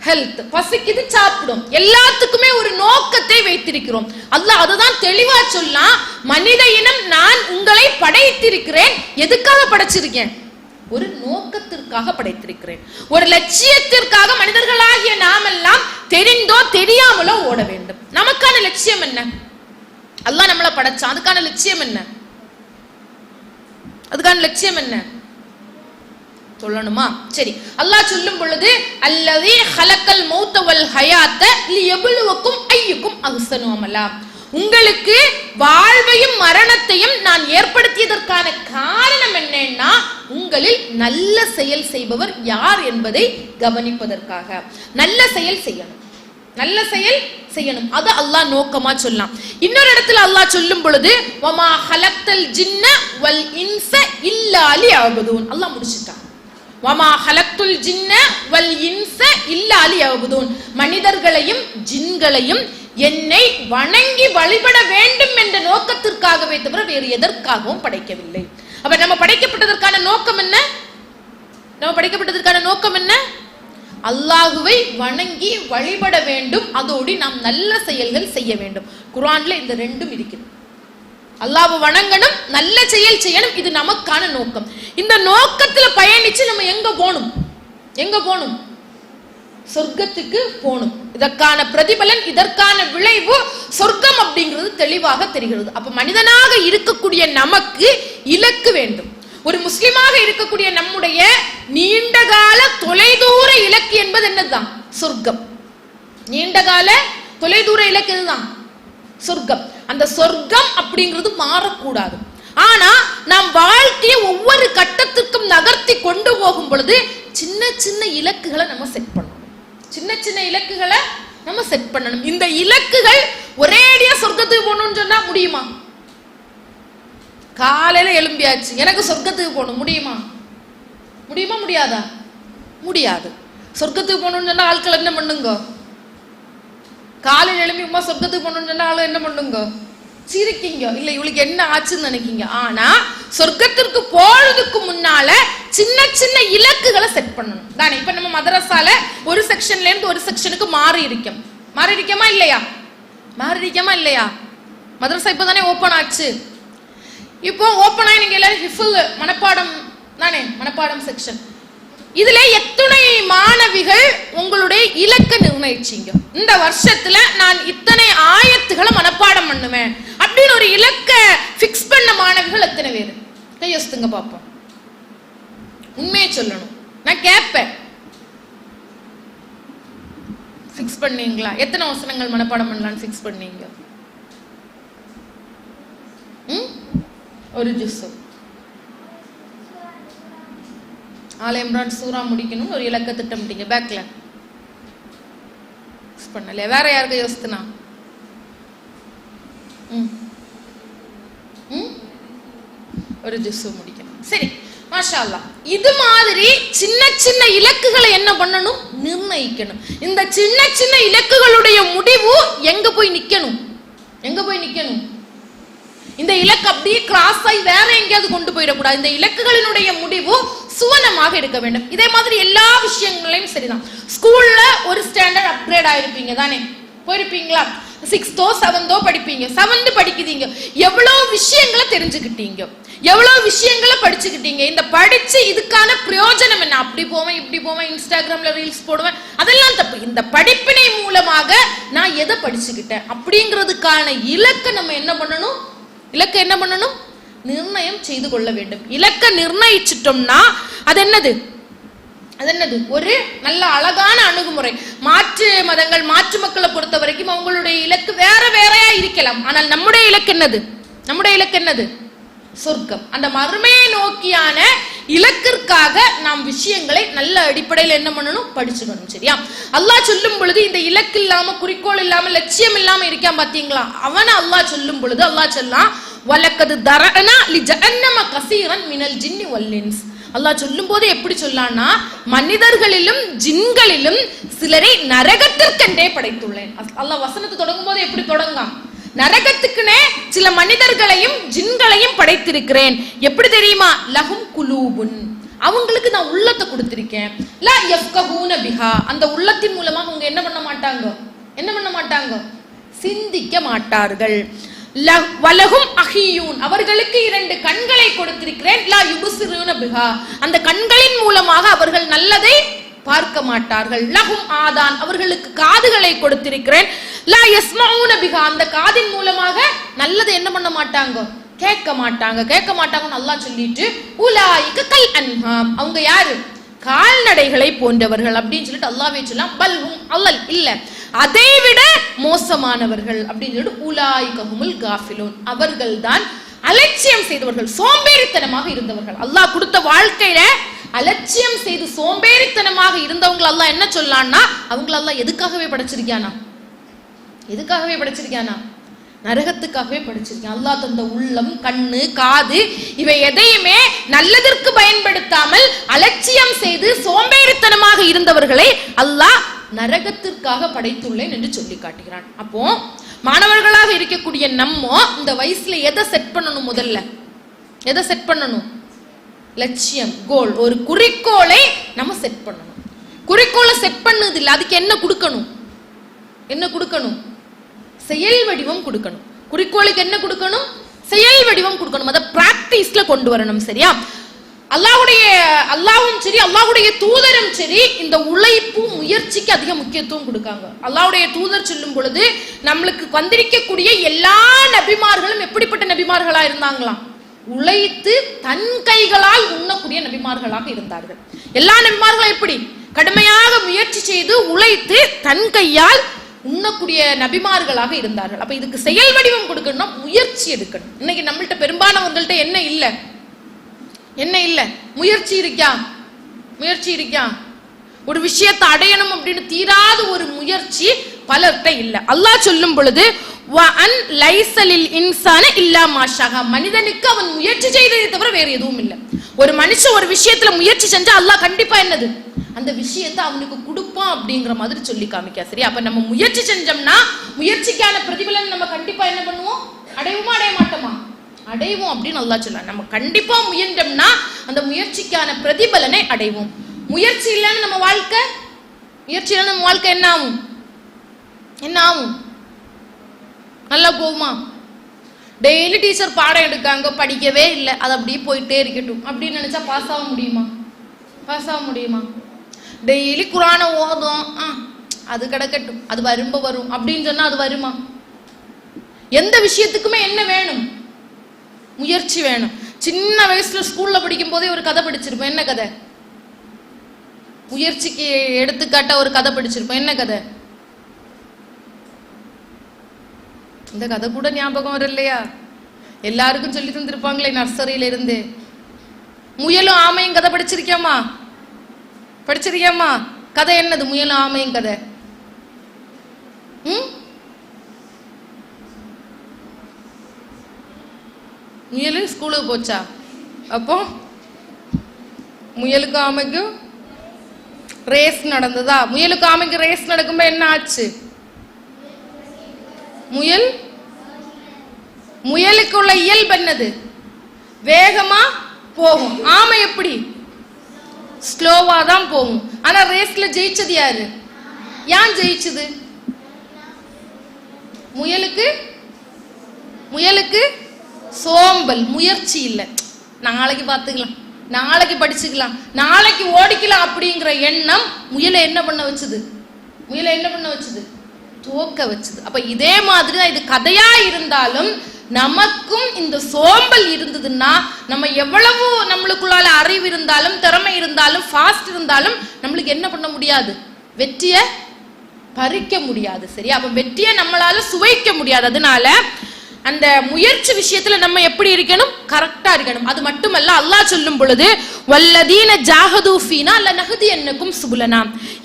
B: ஹெல்த். பசிக்குது, சாப்பிடும். எல்லாத்துக்குமே ஒரு நோக்கத்தை வைத்திருக்கிறோம். அல்லாஹ் அதுதான் தெளிவா சொல்லலாம், மனித இனம் நான் உங்களை படைத்திருக்கிறேன். எதுக்காக படைச்சிருக்கேன்? ஒரு நோக்கத்திற்காக படைத்திருக்கிறேன். ஒரு லட்சியத்திற்காக மனிதர்களாகிய நாமெல்லாம் தெரிந்தோ தெரியாமலோ ஓட வேண்டும். நமக்கான லட்சியம் என்ன? அல்லாஹ் நம்மளை படைச்சான், அதுக்கான லட்சியம் என்ன? அதுக்கான லட்சியம் என்ன சொல்லணுமா? சரி, அல்லாஹ் சொல்லும் பொழுது அல்லதி ஹலக்கல் மௌத வல் ஹயாத்த லியப்லுவக்கும் அய்யுக்கும் அஹ்சனு அமலா, உங்களுக்கு வாழ்வையும் மரணத்தையும் நான் ஏற்படுத்தியதற்கான காரணம் என்னன்னா, உங்களில் நல்ல செயல் செய்பவர் யார் என்பதை கவனிப்பதற்காக. நல்ல செயல் செய்யணும், நல்ல செயல் செய்யணும். அது அல்லாஹ் நோக்கமா சொல்லலாம். இன்னொரு இடத்துல அல்லாஹ் சொல்லும் பொழுது வமா ஹலக்தல் ஜின்ன வல் இன்ஸ இல்லா லியஅபுதூன், அல்லாஹ் முடிச்சிட்டான். வமா ஹலக்துல் ஜின்ன வல் இன்ஸ இல்லா லியஅபுதூன், மனிதர்களையும் ஜின்களையும் என்னை வணங்கி வழிபட வேண்டும் என்ற நோக்கத்திற்காகவே தவிர வேறு எதற்காகவும் படைக்கவில்லை. அப்ப நம்ம படைக்கப்பட்டதற்கான நோக்கம் என்ன? நம்ம படைக்கப்பட்டதற்கான நோக்கம் என்ன? அல்லாஹுவை வணங்கி வழிபட வேண்டும், அதோடு நாம் நல்ல செயல்கள் செய்ய வேண்டும். குர்ஆன்ல இந்த ரெண்டும் இருக்குது. அல்லாஹ்வை வணங்கணும், நல்ல செயல் செய்யணும், இது நமக்கான நோக்கம். இந்த நோக்கத்துல பயணிச்சு நம்ம எங்க போகணும்? எங்க போகணும்? சொர்க்கத்துக்கு போகணும். இதற்கான பிரதிபலன், இதற்கான விளைவு சொர்க்கம் அப்படிங்கிறது தெளிவாக தெரிகிறது. அப்ப மனிதனாக இருக்கக்கூடிய நமக்கு இலக்கு வேண்டும். ஒரு முஸ்லிமாக இருக்கக்கூடிய நம்முடைய நீண்டகால தொலைதூர இலக்கு என்பது என்னதுதான்? சொர்க்கம். நீண்டகால தொலைதூர இலக்கு இதுதான், சொர்க்கம். அந்த சொர்க்கம் அப்படிங்கிறது மாறக்கூடாது. ஆனா நாம் வாழ்க்கையை ஒவ்வொரு கட்டத்திற்கும் நகர்த்தி கொண்டு போகும் பொழுது சின்ன சின்ன இலக்குகளை நம்ம செட் பண்ணணும். சின்ன சின்ன இலக்குகளை நம்ம செட் பண்ணணும். இந்த இலக்குகள் ஒரேடியா சொர்க்கத்துக்கு போகணும்னு சொன்னா முடியுமா? காலையில எழும்பியாச்சு, எனக்கு சொர்க்கத்துக்கு போகணும், முடியுமா? முடியுமா? முடியாதா? முடியாது. சொர்க்கத்துக்கு போகணும்னு சொன்னா ஆட்கள் என்ன பண்ணுங்க? காலையில் எழுப்பி உமா சொர்க்கத்துக்கு போகணும்னு என்ன பண்ணுங்க, சிரிக்கீங்க, இல்ல இவளுக்கு என்ன ஆச்சுன்னு நினைக்கீங்க. ஆனா சொர்க்கத்திற்கு போறதுக்கு முன்னால சின்ன சின்ன இலக்குகளை செட் பண்ணணும் தானே. இப்ப நம்ம மதரசால ஒரு செக்ஷன்ல இருந்து ஒரு செக்ஷனுக்கு மாறி இருக்கமா இல்லையா? மதரசா இப்பதானே ஓபன் ஆச்சு. இப்போ ஓபன் ஆகி நீங்க எல்லாரும் ஹிஃபுல் மனப்பாடம் தானே, மனப்பாடம் செக்ஷன். இதுல எத்தனை மாணவிகள் உங்களுடைய இலக்க நிர்ணயிச்சீங்க? இந்த வருஷத்துல நான் இத்தனை ஆயத்துகளை மனப்பாடம் பண்ணுவேன் அப்படின்னு ஒரு இலக்க பிக்ஸ் பண்ண மாணவிகள் எத்தனை பேர்? கையொசுங்க பாப்போம். உண்மையை சொல்லணும், நான் கேட்பேன். பிக்ஸ் பண்ணீங்களா? எத்தனை வசனங்கள் மனப்பாடம் பண்ணலான்னு பிக்ஸ் பண்ணீங்க? ஒரு ஜுஸ். ஆல் இம்ரான் சூரா முடிக்கணும் ஒரு இலக்க திட்டமிட்டீங்க, பேக்ல பண்ணல. வேற யாருக்கு யோசித்துனா? ஒரு ஜுஸ் முடிக்கணும். சரி, மாஷா அல்லாஹ். இது மாதிரி சின்ன சின்ன இலக்குகளை என்ன பண்ணணும்? நிர்ணயிக்கணும். இந்த சின்ன சின்ன இலக்குகளுடைய முடிவு எங்க போய் நிக்கணும்? இந்த இலக்கு அப்படியே கிராஸ் ஆகி வேற எங்கேயாவது கொண்டு போயிடக்கூடாது. இந்த இலக்குகளினுடைய முடிவு சுவனமாக இருக்க வேண்டும். இதே மாதிரி எல்லா விஷயங்களையும் சரிதான். ஸ்கூல்ல ஒரு ஸ்டாண்டர்ட் அப்கிரேட் ஆயிருப்பீங்க தானே, போயிருப்பீங்களா? 6th 7th படிப்பீங்க. 7th படிக்கிறீங்க, எவ்வளவு விஷயங்களை தெரிஞ்சுக்கிட்டீங்க, எவ்வளவு விஷயங்களை படிச்சுக்கிட்டீங்க. இந்த படிச்சு இதுக்கான பிரயோஜனம் என்ன? அப்படி போவேன், இப்படி போவேன், இன்ஸ்டாகிராம்ல ரீல்ஸ் போடுவேன், அதெல்லாம் தப்பு. இந்த படிப்பினை மூலமாக நான் எதை படிச்சுக்கிட்டேன் அப்படிங்கிறதுக்கான இலக்கை நம்ம என்ன பண்ணணும்? நிர்ணயம் செய்து கொள்ள வேண்டும். இலக்க நிர்ணயிச்சிட்டோம்னா அது என்னது? ஒரு நல்ல அழகான அணுகுமுறை. மாற்று மதங்கள், மாற்று மக்களை பொறுத்த வரைக்கும் அவங்களுடைய இலக்கு வேற வேறையா இருக்கலாம். ஆனால் நம்முடைய இலக்கு என்னது? சொர்க்கம். அந்த மறுமையை நோக்கியான இலக்கிற்காக நாம் விஷயங்களை நல்ல அடிப்படையில் என்ன பண்ணணும்? படிச்சுக்கணும். சரியா? அல்லாஹ் சொல்லும் பொழுது இந்த இலக்கு இல்லாம, குறிக்கோள் இல்லாம, லட்சியம் இல்லாம இருக்கான் பாத்தீங்களா? அவனை அல்லாஹ் சொல்லும் பொழுது அல்லாஹ் சொல்லலாம், வலக்கது தரஅனா லிஜஅன்னம கஸீரன் மினல் ஜின்னி வல் இன்ஸ். அல்லாஹ் சொல்லும் போது எப்படி சொல்லான்னா, மனிதர்களிலும் ஜின்களிலும் சிலரை நரகத்திற்கென்றே படைத்துள்ளேன். அல்லாஹ் வசனத்தை தொடங்கும் போது எப்படி தொடங்கான்? நரகத்துக்குனே சில மனிதர்களையும் ஜின்களையும் படைத்திருக்கிறேன். எப்படி தெரியுமா? லஹும் குலூபுன், அவங்களுக்கு நான் உள்ளத்தை கொடுத்திருக்கேன். லா யஃப்கஹூன பிஹா, அந்த உள்ளத்தின் மூலமாக அவங்க என்ன பண்ண மாட்டாங்க? சிந்திக்க மாட்டார்கள். வலஹும் அஹியூன், அவர்களுக்கு 2 கண்களை கொடுத்திருக்கிறேன். லா யுப்சிரூன பிஹா, அந்த கண்களின் மூலமாக அவர்கள் நல்லதை பார்க்க மாட்டார்கள். லஹும் ஆதான், அவர்களுக்கு காதுகளை கொடுத்திருக்கிறேன். லா யஸ்மஊன பிஹா, அந்த காதின் மூலமாக நல்லதை என்ன பண்ண மாட்டாங்க? கேட்க மாட்டாங்கன்னு அல்லாஹ் சொல்லிட்டு, உலாயிக கல் அன்ஹாம், அவங்க யாரு? கால்நடைகளை போன்றவர்கள் அப்படின்னு சொல்லிட்டு அல்லாஹ்வே சொல்லலாம். பல்ஹும் அல்லல் இல்ல, அதை விட மோசமானவர்கள் அப்படின்னு சொல்லிட்டு உலாயிகஹுமுல் காஃபிலூன், அவர்கள் தான் அலட்சியம் செய்தவர்கள், சோம்பேறித்தனமாக இருந்தவர்கள். அல்லாஹ் கொடுத்த வாழ்க்கையில அலட்சியம் செய்து சோம்பேறித்தனமாக இருந்தவங்க அல்லாஹ் என்ன சொல்லான்னா, அவங்கள அல்லாஹ் எதுக்காகவே படைச்சிருக்கானா? நரகத்துக்காகவே படைச்சிருக்கான். அல்லாஹ் தந்த உள்ளம், கண்ணு, காது இவை எதையுமே நல்லதற்கு பயன்படுத்தாமல் அலட்சியம் செய்து சோம்பேறித்தனமாக இருந்தவர்களை அல்லாஹ் நரகத்திற்காக படைத்துள்ளேன் என்று சொல்லி காட்டுகிறான். அப்போ மாணவர்களாக இருக்கக்கூடிய நம்ம இந்த வயசுல எதை செட் பண்ணணும்? முதல்ல எதை செட் பண்ணணும்? லட்சியம், கோல், ஒரு குறிக்கோளை நம்ம செட் பண்ணணும். குறிக்கோளை செட் பண்ணது இல்லை, அதுக்கு என்ன கொடுக்கணும்? செயல் வடிவம் கொடுக்கணும். குறிக்கோளுக்கு என்ன கொடுக்கணும்? செயல் வடிவம் கொடுக்கணும். அதை பிராக்டிஸ்ல கொண்டு வரணும். சரியா? அல்லாஹ்வும் சரி, அல்லாஹ்வுடைய தூதரும் சரி, இந்த உழைப்பு முயற்சிக்கு அதிக முக்கியத்துவம் கொடுக்காங்க. அல்லாஹ்வுடைய தூதர் சொல்லும் பொழுது நம்மளுக்கு வந்திருக்கக்கூடிய எல்லா நபிமார்களும் எப்படிப்பட்ட நபிமார்களா இருந்தாங்களாம்? உழைத்து தன் கைகளால் உண்ணக்கூடிய நபிமார்களாக இருந்தார்கள். எல்லா நபிமார்களும் எப்படி? கடுமையாக முயற்சி செய்து உழைத்து தன் கையால் உண்ணக்கூடிய நபிமார்களாக இருந்தார்கள். அப்ப இதுக்கு செயல் வடிவம் கொடுக்கணும்னா முயற்சி எடுக்கணும். இன்னைக்கு நம்மள்ட்ட பெரும்பாலானவர்கள்ட்ட என்ன இல்ல? முயற்சி இருக்கா? ஒரு விஷயத்தை அடையணும் அப்படின்னு தீராத ஒரு முயற்சி பலர்கிட்ட இல்ல. அல்லாஹ் சொல்லும் பொழுது வஅன் லைஸலில் இன்சான இல்லா மாஷா, மனிதனுக்கு அவன் முயற்சி செய்ததை தவிர வேற எதுவும் இல்லை. ஒரு மனுஷன் ஒரு விஷயத்துல முயற்சி செஞ்சா அல்லாஹ் கண்டிப்பா என்னது? அந்த விஷயத்தை அவனுக்கு கொடுப்பான் அப்படிங்கிற மாதிரி சொல்லி காமிக்கா. சரி, அப்ப நம்ம முயற்சி செஞ்சோம்னா முயற்சிக்கான பிரதிபலன் நம்ம கண்டிப்பா என்ன பண்ணுவோம்? அடைவோமா அடைய மாட்டோமா? அடைவோம் அப்படின்னு அல்லாஹ் சொல்ல. நம்ம கண்டிப்பா முயன்றோம்னா அந்த முயற்சிக்கான பிரதிபலனை அடைவோம். முயற்சி இல்லைன்னு நம்ம வாழ்க்கை என்ன ஆகும்? என்ன ஆகும்? நல்லா போகுமா? டெய்லி டீச்சர் பாடம் எடுக்காங்க, படிக்கவே இல்லை, அது அப்படியே போயிட்டே இருக்கட்டும் அப்படின்னு நினைச்சா பாஸ் ஆக முடியுமா? டெய்லி குரானை ஓதும், அது கிடக்கட்டும், அது வரும் அப்படின்னு சொன்னா அது வருமா? எந்த விஷயத்துக்குமே என்ன வேணும்? முயற்சி வேணும். சின்ன வயசுல ஸ்கூல்ல படிக்கும் போதே ஒரு கதை படிச்சிருப்போம். என்ன கதை? முயற்சிக்கு எடுத்துக்காட்ட ஒரு கதை படிச்சிருப்போம். என்ன கதை? இந்த கதை கூட ஞாபகம் வர இல்லையா? எல்லாருக்கும் சொல்லி தந்திருப்பாங்களே நர்சரியில இருந்து. முயலும் ஆமையும் கதை படிச்சிருக்கியாமா? கதை என்னது? முயலும் ஆமையும் கதை. முயல் ஸ்கூலுக்கு போச்சா? அப்போ முயலுக்கு ஆமைக்கும் ரேஸ் நடந்ததா? முயலுக்கு ஆமைக்கு ரேஸ் நடக்கும்போது என்ன ஆச்சு? முயலுக்குள்ள இயல்பு என்னது? வேகமா போகும். ஆமை எப்படி? ஸ்லோவா தான் போகும். ஆனா ரேஸ்ல ஜெயிச்சது யாரு? ஏன் ஜெயிச்சது? முயலுக்கு சோம்பல், முயற்சி இல்லை. நாளைக்கு பார்த்துக்கலாம், நாளைக்கு படிச்சுக்கலாம், நாளைக்கு ஓடிக்கலாம் அப்படிங்கிற எண்ணம் முயலை என்ன பண்ண வச்சுது? தோக்க வச்சுது. அப்ப இதே மாதிரி தான் இது கதையா இருந்தாலும் நமக்கும் இந்த சோம்பல் இருந்ததுன்னா நம்ம எவ்வளவு நம்மளுக்குள்ளால அறிவு இருந்தாலும் திறமை இருந்தாலும் ஃபாஸ்ட் இருந்தாலும் நம்மளுக்கு என்ன பண்ண முடியாது? வெற்றியை பறிக்க முடியாது. சரி, அப்ப வெற்றியை நம்மளால சுவைக்க முடியாது. அதனால அந்த முயற்சி விஷயத்துல நம்ம எப்படி இருக்கணும்? கரெக்டா இருக்கணும். அது மட்டுமல்ல, அல்லாஹ் சொல்லும் பொழுது வல்லதீன ஜாஹது ஃபீனா லனஹ்தியன்னகும் சுபுலனா,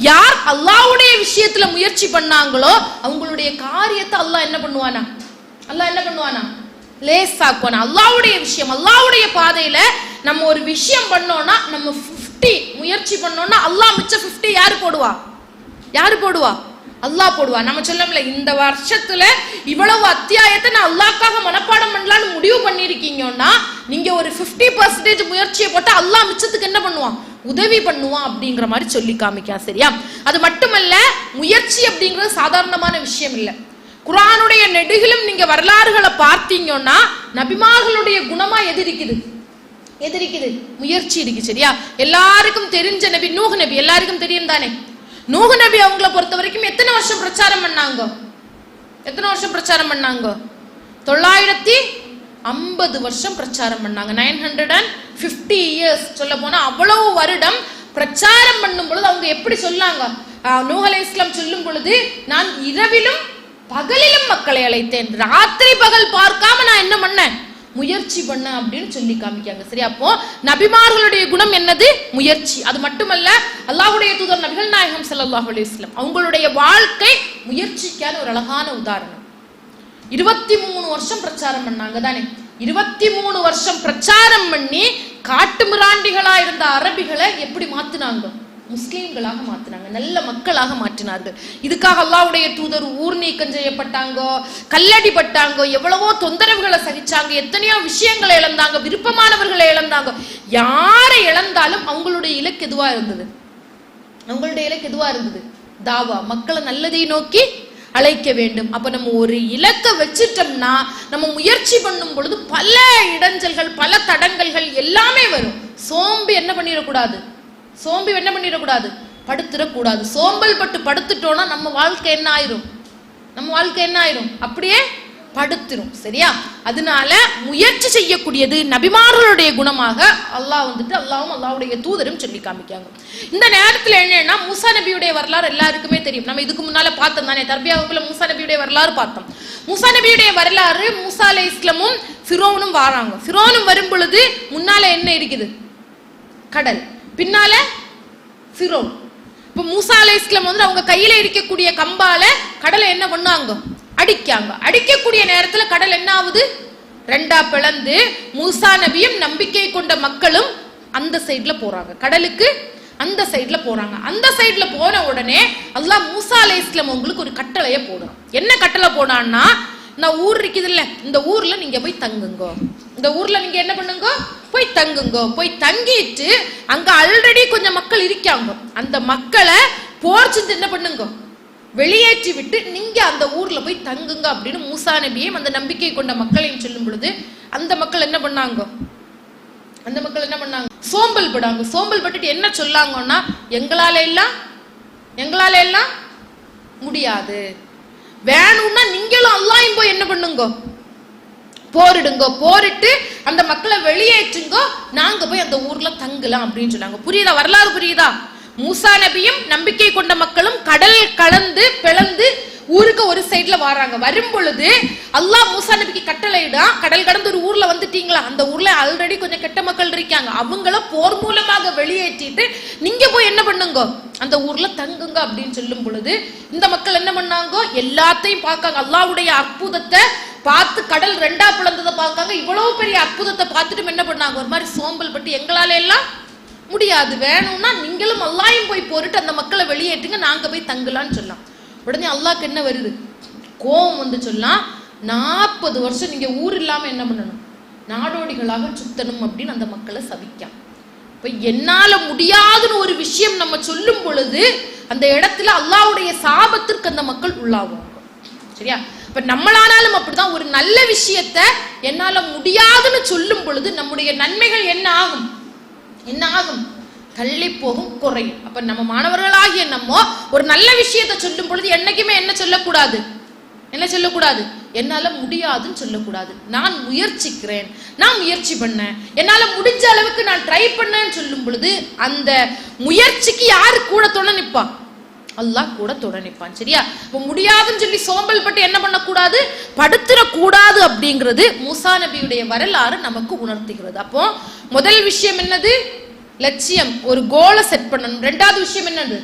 B: யார் அல்லாஹ்வுடைய விஷயத்துல முயற்சி பண்ணாங்களோ அவங்களுடைய காரியத்தை அல்லாஹ் என்ன பண்ணுவானா? லேசாக்குவானா. அல்லாஹ்வுடைய விஷயம், அல்லாஹ்வுடைய பாதையில நம்ம ஒரு விஷயம் பண்ணோம்னா, நம்ம 50 முயற்சி பண்ணோம்னா அல்லாஹ் மிச்ச 50 யாரு போடுவா? அல்லாஹ் போடுவா. நம்ம சொல்லல, இந்த வருஷத்துல இவ்வளவு அத்தியாயத்தை நான் அல்லாஹ்க்காக மனப்பாடம் பண்ணலாம்னு முடிவு பண்ணிருக்கீங்கன்னா நீங்க ஒரு 50% முயற்சியை போட்டு அல்லாஹ் மிச்சத்துக்கு என்ன பண்ணுவான்? உதவி பண்ணுவான் அப்படிங்கிற மாதிரி சொல்லி காமிக்கா. சரியா? அது மட்டுமல்ல, முயற்சி அப்படிங்கிறது சாதாரணமான விஷயம் இல்லை. குர்ஆனுடைய நெடுகிலும் நீங்க வரலாறுகளை பார்த்தீங்கன்னா நபிமார்களுடைய குணமா எது இருக்குது? முயற்சி இருக்கு. சரியா? எல்லாருக்கும் தெரிஞ்ச நபி நூஹ் நபி, எல்லாருக்கும் தெரியும் தானே? நூஹ் நபி அவங்களை பொறுத்த வரைக்கும் எத்தனை வருஷம் பிரச்சாரம் பண்ணாங்க? 950 வருஷம் பிரச்சாரம் பண்ணாங்க. 950 years சொல்ல போனா அவ்வளவு வருடம் பிரச்சாரம் பண்ணும் பொழுது அவங்க எப்படி சொல்லாங்க? நூஹ் அலைஹிஸ்ஸலாம் சொல்லும் பொழுது, நான் இரவிலும் பகலிலும் மக்களை அழைத்தேன், ராத்திரி பகல் பார்க்காம நான் என்ன பண்ணேன்? முயற்சி பண்ண அப்படின்னு சொல்லி காமிக்காங்க. சரி, அப்போ நபிமார்களுடைய குணம் என்னது? முயற்சி. அது மட்டுமல்ல, அல்லாஹ்வுடைய தூதர் நபிகள் நாயகம் ஸல்லல்லாஹு அலைஹி வஸல்லம் அவங்களுடைய வாழ்க்கை முயற்சிக்கான ஒரு அழகான உதாரணம். 23 வருஷம் பிரச்சாரம் பண்ணாங்க தானே? 23 வருஷம் பிரச்சாரம் பண்ணி காட்டு மிராண்டிகளா இருந்த அரபிகளை எப்படி மாத்தினாங்க? முஸ்லீம்களாக மாத்தினாங்க, நல்ல மக்களாக மாற்றினார்கள். இதுக்காக அல்லாஹ்வுடைய தூதர் ஊர் நீக்கம் செய்யப்பட்டாங்க, கல்லடிப்பட்டாங்க, எவ்வளவோ தொந்தரவுகளை சகிச்சாங்க, எத்தனையோ விஷயங்களை இழந்தாங்க, விருப்பமானவர்களை இழந்தாங்க. யாரை இழந்தாலும் அவங்களுடைய இலக்கு எதுவா இருந்தது? தாவா, மக்களை நல்லதை நோக்கி அழைக்க வேண்டும். அப்ப நம்ம ஒரு இலக்கை வச்சுட்டோம்னா நம்ம முயற்சி பண்ணும் பொழுது பல இடைஞ்சல்கள், பல தடங்கல்கள் எல்லாமே வரும். சோம்பி என்ன பண்ணிடக்கூடாது? படுத்துடக்கூடாது. சோம்பல் பட்டு படுத்துட்டோம்னா நம்ம வாழ்க்கை என்ன ஆயிரும்? அப்படியே படுத்துரும். சரியா? அதனால முயற்சி செய்யக்கூடியது நபிமார்களுடைய குணமாக அல்லாஹ்வும் அல்லாஹ்வுடைய தூதரும் சொல்லி காமிக்காங்க. இந்த நேரத்துல என்னன்னா, மூசா நபியுடைய வரலாறு எல்லாருக்குமே தெரியும். நம்ம இதுக்கு முன்னால பார்த்தோம் தானே, தர்பியா வகுப்புல மூசா நபியுடைய வரலாறு பார்த்தோம். மூசா நபியுடைய வரலாறு, மூசா அலைஹிஸ்ஸலாமும் ஃபிரௌனும் வராங்க. ஃபிரௌனும் வரும் பொழுது முன்னால என்ன இருக்குது? கடல், பின்னால ஃபிரௌன். இப்ப மூசா அலைஹிஸ்ஸலாம் அவங்க கையில இருக்கக்கூடிய கம்பால கடலை என்ன பண்ணாங்க? அடிக்கக்கூடிய நேரத்துல கடல் என்ன ஆகுது? ரெண்டா பிளந்து மூசா நபியும் நம்பிக்கை கொண்ட மக்களும் அந்த சைட்ல போறாங்க, கடலுக்கு அந்த சைட்ல போறாங்க. அந்த சைட்ல போன உடனே அல்லாஹ் மூசா அலைஹிஸ்ஸலாம் உங்களுக்கு ஒரு கட்டளையை போடுறான். என்ன கட்டளை போடான்னா, நான் ஊர் இருக்குது இல்ல, இந்த ஊர்ல நீங்க போய் தங்குங்க, இந்த ஊர்ல நீங்க என்ன பண்ணுங்க, போய் தங்குங்க. போய் தங்கிட்டு அங்க ஆல்ரெடி கொஞ்சம் மக்கள் இருக்காங்க, அந்த மக்களை போர் செஞ்சு என்ன பண்ணுங்க, வெளியேற்றி விட்டு நீங்க அந்த ஊர்ல போய் தங்குங்க அப்படின்னு மூசா நபியையும் அந்த நம்பிக்கை கொண்ட மக்களையும் சொல்லும் பொழுது அந்த மக்கள் என்ன பண்ணாங்க, அந்த மக்கள் என்ன பண்ணாங்க, சோம்பல் படாங்க. சோம்பல் பட்டுட்டு என்ன சொல்லாங்கன்னா, எங்களால எல்லாம் முடியாது, வேணும்னா நீங்களும் அல்லாஹ்வையும் போய் என்ன பண்ணுங்க, போரிடுங்க, போரிட்டு அந்த மக்களை வெளியேற்றுங்க, நாங்க போய் அந்த ஊர்ல தங்கலாம் அப்படின்னு சொன்னாங்க. புரியுதா, வரலாறு புரியுதா? மூசா நபியும் நம்பிக்கை கொண்ட மக்களும் கடல் கலந்து பிளந்து ஊருக்கு ஒரு சைட்ல வராங்க. வரும் பொழுது அல்லாஹ் மூசா நபிக்கு கட்டளையிடா, கடல் கடந்து ஒரு ஊர்ல வந்துட்டீங்களா, அந்த ஊர்ல ஆல்ரெடி கொஞ்சம் கெட்ட மக்கள் இருக்காங்க, அவங்கள போர் மூலமாக வெளியேற்றிட்டு நீங்க போய் என்ன பண்ணுங்க, அந்த ஊர்ல தங்குங்க அப்படின்னு சொல்லும் பொழுது இந்த மக்கள் என்ன பண்ணாங்க, எல்லாத்தையும் பார்க்காங்க, அல்லாஹ்வுடைய அற்புதத்தை பார்த்து கடல் ரெண்டா பிளந்ததை பார்க்காங்க. இவ்வளவு பெரிய அற்புதத்தை பார்த்துட்டு என்ன பண்ணாங்க, ஒரு மாதிரி சோம்பல் பட்டு எங்களால எல்லாம் முடியாது, வேணும்னா நீங்களும் அல்லாஹ்வையும் போய் போரிட்டு அந்த மக்களை வெளியேற்றுங்க, நாங்க போய் தங்கலான்னு சொல்லலாம். உடனே அல்லாஹ்க்கு என்ன வருது, கோபம் வந்து சொல்லலாம், 40 வருஷம் நீங்க ஊர் இல்லாம என்ன பண்ணணும், நாடோடிகளாக சுத்தணும் அப்படின்னு அந்த மக்களை சபிக்காம். இப்ப என்னால முடியாதுன்னு ஒரு விஷயம் நம்ம சொல்லும் பொழுது அந்த இடத்துல அல்லாஹ்வுடைய சாபத்திற்கு அந்த மக்கள் உள்ளாகுவாங்க. சரியா? இப்ப நம்மளானாலும் அப்படிதான், ஒரு நல்ல விஷயத்த என்னால முடியாதுன்னு சொல்லும் பொழுது நம்முடைய நன்மைகள் என்ன ஆகும், தள்ளி போகும், குறையும். அப்ப நம்ம மாணவர்களாகிய நம்ம ஒரு நல்ல விஷயத்தை சொல்லும் பொழுது என்னைக்குமே என்ன சொல்லக்கூடாது, என்னால முடியாதுன்னு சொல்லக்கூடாது. நான் முயற்சிக்கிறேன், நான் முயற்சி பண்ணேன், என்னால முடிஞ்ச அளவுக்கு நான் ட்ரை பண்ணேன்னு சொல்லும் பொழுது அந்த முயற்சிக்கு யாரு கூட துணை நிப்பா, அல்லாஹ் கூட துணை நிப்பான். சரியா? இப்ப முடியாதுன்னு சொல்லி சோம்பல் பட்டு என்ன பண்ணக்கூடாது, படுத்துறக்கூடாது அப்படிங்கிறது மூசா நபியுடைய வரலாறு நமக்கு உணர்த்துகிறது. அப்போ முதல் விஷயம் என்னது, லட்சியம், ஒரு கோலை செட் பண்ணணும். ரெண்டாவது விஷயம் என்னது,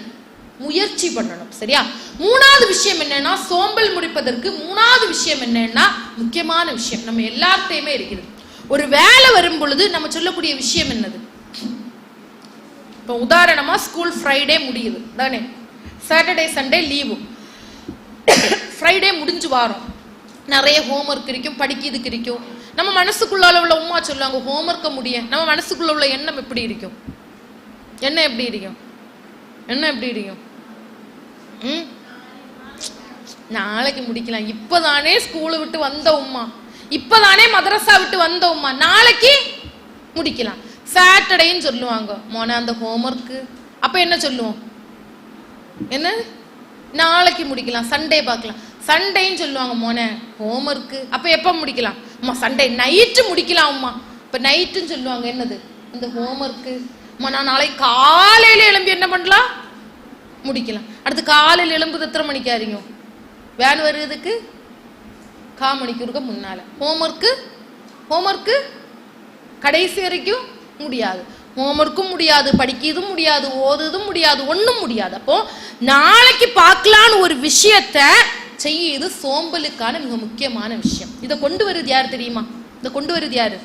B: முயற்சி பண்ணணும். சரியா? மூணாவது விஷயம் என்னன்னா, சோம்பல் முடிப்பதற்கு மூணாவது விஷயம் என்னன்னா, முக்கியமான விஷயம் நம்ம எல்லார்ட்டையுமே இருக்குது. ஒரு வேலை வரும் பொழுது நம்ம சொல்லக்கூடிய விஷயம் என்னது, இப்போ உதாரணமா ஸ்கூல் ஃப்ரைடே முடியுது தானே, சாட்டர்டே சண்டே லீவு, ஃப்ரைடே முடிஞ்சு வாரம், நிறைய ஹோம்ஒர்க் இருக்கும், படிக்கிறதுக்கு இருக்கும். நம்ம மனசுக்குள்ளால உள்ள உமா சொல்லுவாங்க ஹோம்ஒர்க்கை முடிய, நம்ம மனசுக்குள்ள உள்ள எண்ணம் எப்படி இருக்கும், எப்படி இருக்கும், நாளைக்கு முடிக்கலாம், இப்பதானே ஸ்கூலை விட்டு வந்த உமா, இப்பதானே மதரசா விட்டு வந்த உமா, நாளைக்கு முடிக்கலாம். சாட்டர்டேன்னு சொல்லுவாங்க மோன அந்த ஹோம்ஒர்க்கு, அப்ப என்ன சொல்லுவோம், என்ன நாளைக்கு முடிக்கலாம், சண்டே பார்க்கலாம். சண்டேன்னு சொல்லுவாங்க மோன ஹோம்ஒர்க்கு, அப்ப எப்ப முடிக்கலாம், அம்மா சண்டே நைட்டு முடிக்கலாம் அம்மா, இப்ப நைட்டுன்னு சொல்லுவாங்க என்னது, இந்த ஹோம்ஒர்க்கு. அம்மா நான் நாளைக்கு காலையில எழும்பி என்ன பண்ணலாம், முடிக்கலாம். அடுத்து காலையில் எழும்புது எத்தனை மணிக்கு ஆறீங்க, வேன் வருவதுக்கு 1/4 மணிக்கு முன்னால. ஹோம்ஒர்க்கு கடைசி வரைக்கும் முடியாது, ஹோம்ஒர்க்கும் முடியாது, படிக்கிறதும் முடியாது, ஓதுதும் முடியாது, ஒன்றும் முடியாது. அப்போ நாளைக்கு பார்க்கலான்னு ஒரு விஷயத்த செய்யுது சோம்பலுக்கான மிக முக்கியமான விஷயம். இதை கொண்டு வருது யார் தெரியுமா, இதை கொண்டு வருது யாரு,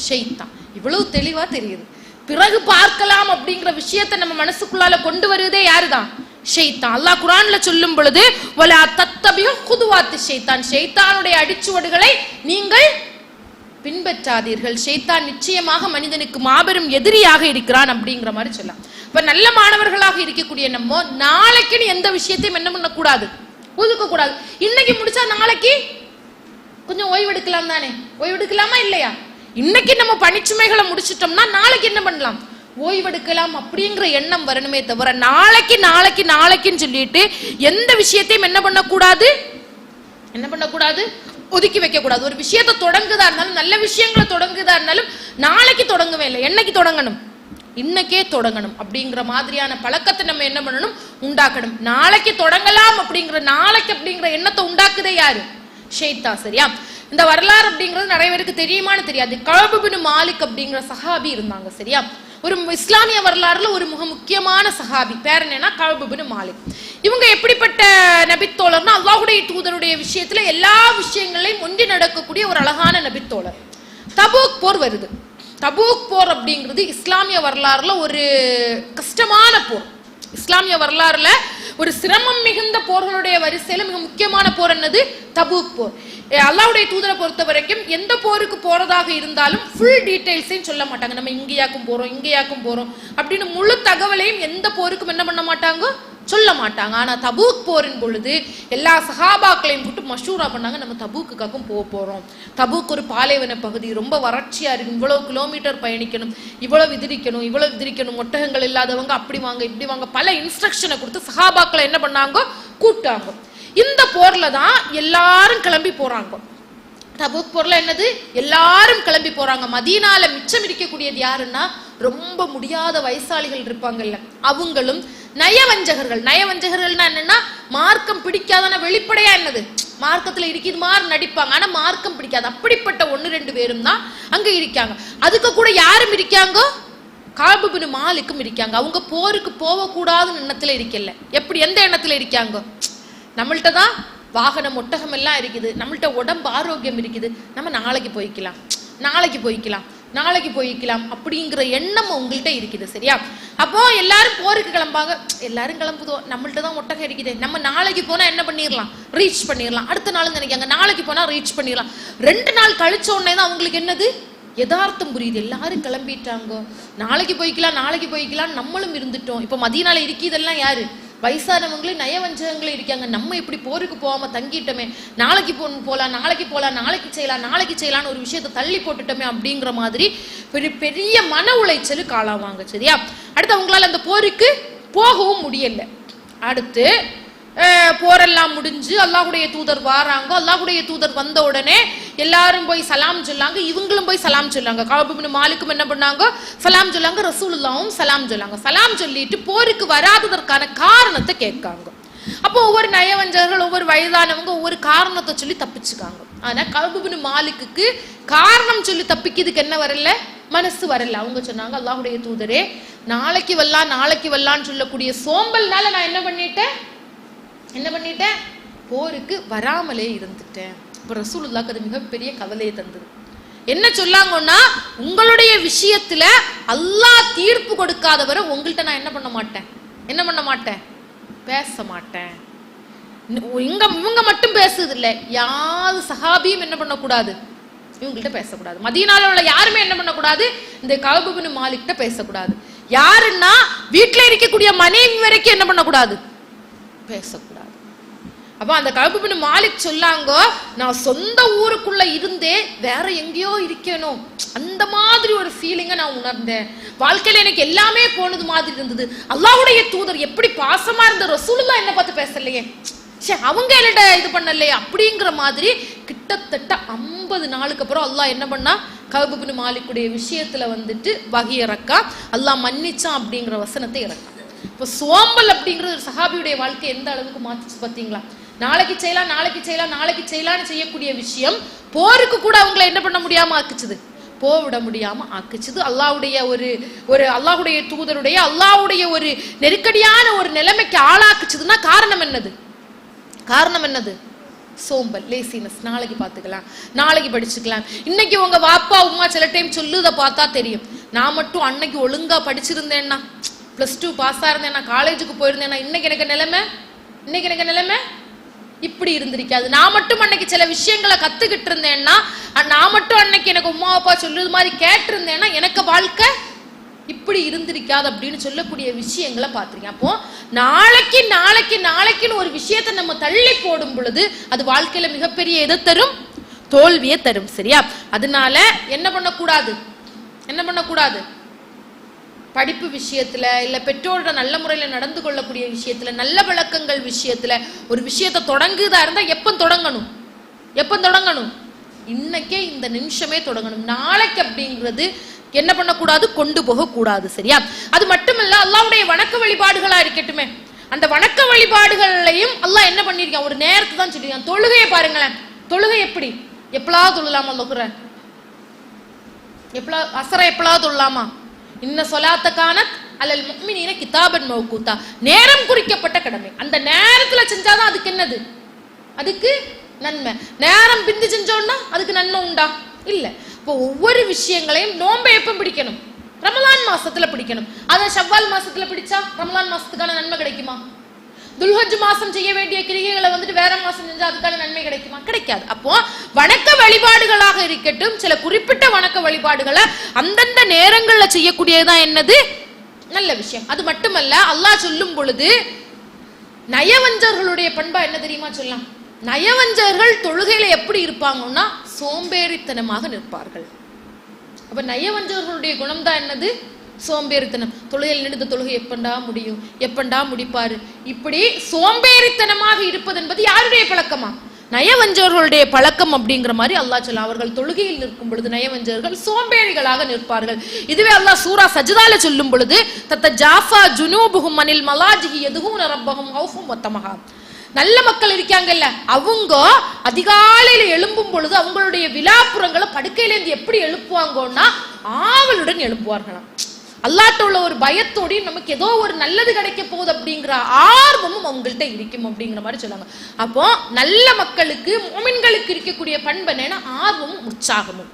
B: ஷைத்தான். இவ்வளவு தெளிவா தெரியுது. பிறகு பார்க்கலாம் அப்படிங்கிற விஷயத்தை நம்ம மனசுக்குள்ளால கொண்டு வருவதே யாருதான், ஷைத்தான். அல்லாஹ் குர்ஆன்ல சொல்லும் பொழுது வலா தத்தபியு குதுவாத்தி ஷைத்தான், ஷைத்தானுடைய அடிச்சுவடுகளை நீங்கள் பின்பற்றாதீர்கள், ஷைத்தான் நிச்சயமாக மனிதனுக்கு மாபெரும் எதிரியாக இருக்கிறான் அப்படிங்கிற மாதிரி சொல்லலாம். இப்ப நல்ல மாணவர்களாக இருக்கக்கூடிய நம்ம நாளைக்குன்னு எந்த விஷயத்தையும் என்ன பண்ணக்கூடாது, ஒதுக்க கூடாது. இன்னைக்கு முடிச்சா நாளைக்கு கொஞ்சம் ஓய்வெடுக்கலாம் தானே, ஓய்வெடுக்கலாமா இல்லையா? இன்னைக்கு நம்ம பணிச்சுமைகளை முடிச்சிட்டோம்னா நாளைக்கு என்ன பண்ணலாம், ஓய்வெடுக்கலாம் அப்படிங்கிற எண்ணம் வரணுமே தவிர நாளைக்குன்னு சொல்லிட்டு எந்த விஷயத்தையும் என்ன பண்ணக்கூடாது, ஒதுக்கி வைக்க கூடாது. ஒரு விஷயத்தை தொடங்குதா இருந்தாலும், நல்ல விஷயங்களை தொடங்குதா இருந்தாலும் நாளைக்கு தொடங்கவே இல்லை, என்னைக்கு தொடங்கணும், இன்னைக்கே தொடங்கணும் அப்படிங்கிற மாதிரியான பழக்கத்தை நம்ம என்ன பண்ணணும், உண்டாக்கணும். நாளைக்கு தொடங்கலாம் அப்படிங்கிற எண்ணத்தை உண்டாக்குதே யாரு, ஷைத்தான். சரியா? இந்த வரலாறு அப்படிங்கிறது நிறைய பேருக்கு தெரியுமான்னு தெரியாது. கஅப் பின் மாலிக் அப்படிங்கிற சஹாபி இருந்தாங்க. சரியா? ஒரு இஸ்லாமிய வரலாறுல ஒரு மிக முக்கியமான சஹாபி, பேர் என்னன்னா கஅப் பின் மாலிக். இவங்க எப்படிப்பட்ட நபித்தோழர்னா, அல்லாஹ்வுடைய தூதருடைய விஷயத்துல எல்லா விஷயங்களையும் ஒன்றி நடக்கக்கூடிய ஒரு அழகான நபித்தோழர். தபூக் போர் வருது. தபூக் போர் அப்படிங்கிறது இஸ்லாமிய வரலாறுல ஒரு கஷ்டமான போர். இஸ்லாமிய வரலாறுல ஒரு சிரமம் மிகுந்த போர்களுடைய வரிசையில மிக முக்கியமான போர் என்னது? தபூக் போர். அல்லாஹ்வுடைய தூதரை பொறுத்த வரைக்கும் எந்த போருக்கு போறதாக இருந்தாலும் ஃபுல் டீடைல்ஸையும் சொல்ல மாட்டாங்க. நம்ம இங்கேயாக்கும் போறோம் அப்படின்னு முழு தகவலையும் எந்த போருக்கும் என்ன பண்ண மாட்டாங்க, சொல்ல மாட்டாங்க. ஆனா தபூக் போரின் பொழுது எல்லா சஹாபாக்களையும் கூட்டு மஷூரா பண்ணாங்க, நம்ம தபூக்குக்காகவும் போறோம். தபூக் ஒரு பாலைவன பகுதி, ரொம்ப வறட்சியா இருக்கு, இவ்வளவு கிலோமீட்டர் பயணிக்கணும், இவ்வளவு விதிரிக்கணும், ஒட்டகங்கள் இல்லாதவங்க அப்படி வாங்க இப்படி வாங்க, பல இன்ஸ்ட்ரக்ஷனை கொடுத்து சஹாபாக்களை என்ன பண்ணாங்க, கூட்டாங்க. இந்த போர்ல தான் எல்லாரும் கிளம்பி போறாங்க. தபூக் போர்ல என்னது, எல்லாரும் கிளம்பி போறாங்க. மதீனால மிச்சம் இருக்கக்கூடியது யாருன்னா, ரொம்ப முடியாத வயசாளிகள் இருப்பாங்கல்ல, அவங்களும் நயவஞ்சகர்கள்னா என்னன்னா, மார்க்கம் பிடிக்காதான வெளிப்படையா என்னது, மார்க்கத்துல இருக்குது மாதிரி நடிப்பாங்க, ஆனா மார்க்கம் பிடிக்காது, அப்படிப்பட்ட 1-2 பேரும் தான் அங்க இருக்காங்க. அதுக்கு கூட யாரும் இருக்காங்க, காபு பின் மாலிக்கும் இருக்காங்க. அவங்க போருக்கு போகக்கூடாதுன்னு எண்ணத்துல இருக்கல. எப்படி, எந்த எண்ணத்துல இருக்காங்க, நம்மள்ட்ட தான் வாகனம் ஒட்டகம் எல்லாம் இருக்குது, நம்மள்ட்ட உடம்பு ஆரோக்கியம் இருக்குது, நம்ம நாளைக்கு போய்க்கலாம் அப்படிங்கிற எண்ணம் உங்கள்கிட்ட இருக்குது. சரியா? அப்போ எல்லாரும் போருக்கு கிளம்பாங்க, எல்லாரும் கிளம்புதோம், நம்மள்ட்ட தான் ஒட்டகம் இருக்குது, நம்ம நாளைக்கு போனா என்ன பண்ணிடலாம், ரீச் பண்ணிடலாம். அடுத்த நாள் நினைக்காங்க நாளைக்கு போனா ரீச் பண்ணிடலாம். 2 நாள் கழிச்ச உடனே தான் அவங்களுக்கு என்னது, யதார்த்தம் புரியுது. எல்லாரும் கிளம்பிட்டாங்க, நாளைக்கு போய்க்கலாம் நம்மளும் இருந்துட்டோம். இப்ப மதீனால இதெல்லாம் யாரு, வயசானவங்களே நயவஞ்சகங்களே இருக்காங்க. நம்ம இப்படி போருக்கு போகாம தங்கிட்டோமே, நாளைக்கு போலாம் நாளைக்கு செய்யலாம்னு ஒரு விஷயத்தை தள்ளி போட்டுட்டோமே அப்படிங்கிற மாதிரி பெரிய மன உளைச்சலுக்கு ஆளாவாங்க. சரியா? அடுத்து அவங்களால அந்த போருக்கு போகவும் முடியல. அடுத்து போரெல்லாம் முடிஞ்சு அல்லாஹ்வுடைய தூதர் வாராங்க. அல்லாஹ்வுடைய தூதர் வந்த உடனே எல்லாரும் போய் சலாம் சொல்லாங்க, இவங்களும் போய் சலாம் சொல்லாங்க. காபு பின் மாலிக்கும் என்ன பண்ணாங்க, சலாம் சொல்லாங்க, ரசூலுல்லாஹும் சலாம் சொல்லாங்க. சலாம் சொல்லிட்டு போருக்கு வராததற்கான காரணத்தை கேட்காங்க. அப்போ ஒவ்வொரு நயவஞ்சகர்கள், ஒவ்வொரு வயதானவங்க ஒவ்வொரு காரணத்தை சொல்லி தப்பிச்சுக்காங்க. ஆனா காபு பின் மாலிக்கு காரணம் சொல்லி தப்பிக்கிறதுக்கு என்ன வரல, மனசு வரல. அவங்க சொன்னாங்க, அல்லாஹ்வுடைய தூதரே, நாளைக்கு வரலான்னு சொல்லக்கூடிய சோம்பல்னால நான் என்ன பண்ணிட்டேன், போருக்கு வராமலே இருந்துட்டேன். இப்ப ரசூலுல்லாஹ்க்கு அது மிகப்பெரிய கவலையை தந்தது. என்ன சொல்லாங்கன்னா, உங்களுடைய விஷயத்துல அல்லாஹ் தீர்ப்பு கொடுக்காதவரை உங்கள்கிட்ட நான் என்ன பண்ண மாட்டேன், பேச மாட்டேன். இவங்க மட்டும் பேசுது இல்ல, யாரு சஹாபியும் என்ன பண்ணக்கூடாது, இவங்கள்ட்ட பேசக்கூடாது. மதீனால உள்ள யாருமே என்ன பண்ணக்கூடாது, இந்த கஅப் பின் மாலிக்கிட்ட பேசக்கூடாது. யாருன்னா வீட்டுல இருக்கக்கூடிய மனைவி வரைக்கும் என்ன பண்ணக்கூடாது, பேசக்கூடாது. அப்ப அந்த கஅப் பின் மாலிக் சொல்லாங்க, நான் சொந்த ஊருக்குள்ள இருந்தே வேற எங்கேயோ இருக்கணும், அந்த மாதிரி ஒரு ஃபீலிங்கை நான் உணர்ந்தேன். வாழ்க்கையில எனக்கு எல்லாமே போனது மாதிரி இருந்தது. அல்லாஹ்வுடைய தூதர் எப்படி பாசமா இருந்த ரசூலுல்லாஹ் என்ன பார்த்து பேசலையே, அவங்க என்னட்ட இது பண்ணலையே அப்படிங்கிற மாதிரி கிட்டத்தட்ட 50 நாளுக்கு அப்புறம் அல்லாஹ் என்ன பண்ணா, கஅப் பின் மாலிக்குடைய விஷயத்துல வந்துட்டு வஹி இறக்கா, அல்லாஹ் மன்னிச்சான் அப்படிங்கிற வசனத்தை இறக்கா. இப்போ சோம்பல் அப்படிங்கிறது ஒரு சஹாபியுடைய வாழ்க்கை எந்த அளவுக்கு மாத்திச்சு பார்த்தீங்களா? நாளைக்கு செய்யலாம்னு செய்யக்கூடிய விஷயம் போருக்கு கூட அவங்களை என்ன பண்ண முடியாம ஆக்குச்சுது, போவிட முடியாம ஆக்குச்சுது. அல்லாஹ்வுடைய ஒரு அல்லாஹ்வுடைய தூதருடைய அல்லாஹ்வுடைய ஒரு நெருக்கடியான ஒரு நிலைமைக்கு ஆளாக்குச்சுதுன்னா காரணம் என்னது, சோம்பல், லேசினஸ். நாளைக்கு பார்த்துக்கலாம், நாளைக்கு படிச்சுக்கலாம். இன்னைக்கு உங்க வாப்பா உமா சில டைம் சொல்லுத பார்த்தா தெரியும், நான் மட்டும் அன்னைக்கு ஒழுங்கா படிச்சிருந்தேன்னா, +2 பாஸா இருந்தேன்னா, காலேஜுக்கு போயிருந்தேன்னா, இன்னைக்கு எனக்கு நிலைமை இப்படி இருந்திருக்காது. நான் மட்டும் அன்னைக்கு சில விஷயங்களை கத்துக்கிட்டு இருந்தேன்னா, நான் மட்டும் அன்னைக்கு எனக்கு உமா அப்பா சொல்லுது மாதிரி கேட்டிருந்தேன்னா, எனக்கு வாழ்க்கை இப்படி இருந்திருக்காது அப்படின்னு சொல்லக்கூடிய விஷயங்களை பார்த்துருக்கேன். அப்போ நாளைக்குன்னு ஒரு விஷயத்தை நம்ம தள்ளி போடும் பொழுது அது வாழ்க்கையில மிகப்பெரிய எதை தரும், தோல்வியை தரும். சரியா? அதனால என்ன பண்ணக்கூடாது, படிப்பு விஷயத்துல இல்ல பெற்றோரோட நல்ல முறையில நடந்து கொள்ளக்கூடிய விஷயத்துல, நல்ல பழக்கங்கள் விஷயத்துல ஒரு விஷயத்தை தொடங்குதா இருந்தா எப்ப தொடங்கணும், இன்னைக்கே இந்த நிமிஷமே தொடங்கணும். நாளைக்கு அப்படிங்கிறது என்ன பண்ணக்கூடாது, கொண்டு போக கூடாது. சரியா? அது மட்டுமல்ல, அல்லாஹ்வுடைய வணக்க வழிபாடுகளா இருக்கட்டுமே, அந்த வணக்க வழிபாடுகளையும் அல்லாஹ் என்ன பண்ணிருக்கான், ஒரு நேரத்தை தான் சொல்லிருக்கான். தொழுகையை பாருங்களேன், தொழுகை எப்பளாவது தொழலாமா, அசரை எப்பளாவது தொழலாமா, இன்ன சொலாத்தக்கான அல்லல் முஃமினீன கிதாபன் மௌகூதா, நேரம் குறிக்கப்பட்ட கடமை. அந்த நேரத்துல செஞ்சாதான் அதுக்கு என்னது, அதுக்கு நன்மை. நேரம் பிந்தி செஞ்சோம்னா அதுக்கு நன்மை உண்டா, இல்ல. இப்போ ஒவ்வொரு விஷயங்களையும் நோன்பை எப்ப பிடிக்கணும்? ரமலான் மாசத்துல பிடிக்கணும். அதை ஷவ்வால் மாசத்துல பிடிச்சா ரமலான் மாசத்துக்கான நன்மை கிடைக்குமா? துல்ஹஜ் மாசம் செய்ய வேண்டிய கிரிகைகளை வந்துட்டு வேற மாசம் செஞ்சா அதுக்கான நன்மை கிடைக்குமா? கிடைக்காது. அப்போ வணக்க வழிபாடுகளாக இருக்கட்டும், சில குறிப்பிட்ட வணக்க வழிபாடுகளை அந்தந்த நேரங்கள்ல செய்யக்கூடியதுதான் என்னது நல்ல விஷயம். அது மட்டுமல்ல, அல்லாஹ் சொல்லும் பொழுது நயவஞ்சர்களுடைய பண்பா என்ன தெரியுமா சொல்லலாம்? நயவஞ்சர்கள் தொழுகையில எப்படி இருப்பாங்கன்னா சோம்பேறித்தனமாக நிற்பார்கள். அப்ப நயவஞ்சர்களுடைய குணம் தான் என்னது? சோம்பேறித்தனம். தொழுகையில் நின்று தொழுகை எப்பண்டா முடியும், எப்பண்டா முடிப்பாரு, இப்படி சோம்பேறித்தனமாக இருப்பது என்பது யாருடைய பழக்கமா? நயவஞ்சர்களுடைய பழக்கம் அப்படிங்கிற மாதிரி அல்லாஹ் சொல்ல. அவர்கள் தொழுகையில் நிற்கும் பொழுது நயவஞ்சர்கள் சோம்பேறிகளாக நிற்பார்கள். இதுவே அல்லாஹ் சூரா சஜ்தால சொல்லும் பொழுது தத்தஜாஃபா ஜுனூபுஹும் அனில் மலாஜிஹி யதுஹூன ரப்பஹும் ஹௌஃபும் வத்தமஹா. நல்ல மக்கள் இருக்காங்கல்ல, அவங்க அதிகாலையில எழும்பும் பொழுது அவங்களுடைய விலாப்புறங்களை படுக்கையிலேருந்து எப்படி எழுப்புவாங்கன்னா ஆவலுடன் எழுப்புவார்களாம். அல்லாஹ்ட்ட உள்ள ஒரு பயத்தோடு நமக்கு ஏதோ ஒரு நல்லது கிடைக்க போகுது அப்படிங்கிற ஆர்வமும் அவங்கள்ட்ட இருக்கும் அப்படிங்கிற மாதிரி சொல்லுவாங்க. அப்போ நல்ல மக்களுக்கு, மோமின்களுக்கு இருக்கக்கூடிய பண்பு என்னன்னா ஆர்வமும் உற்சாகமும்.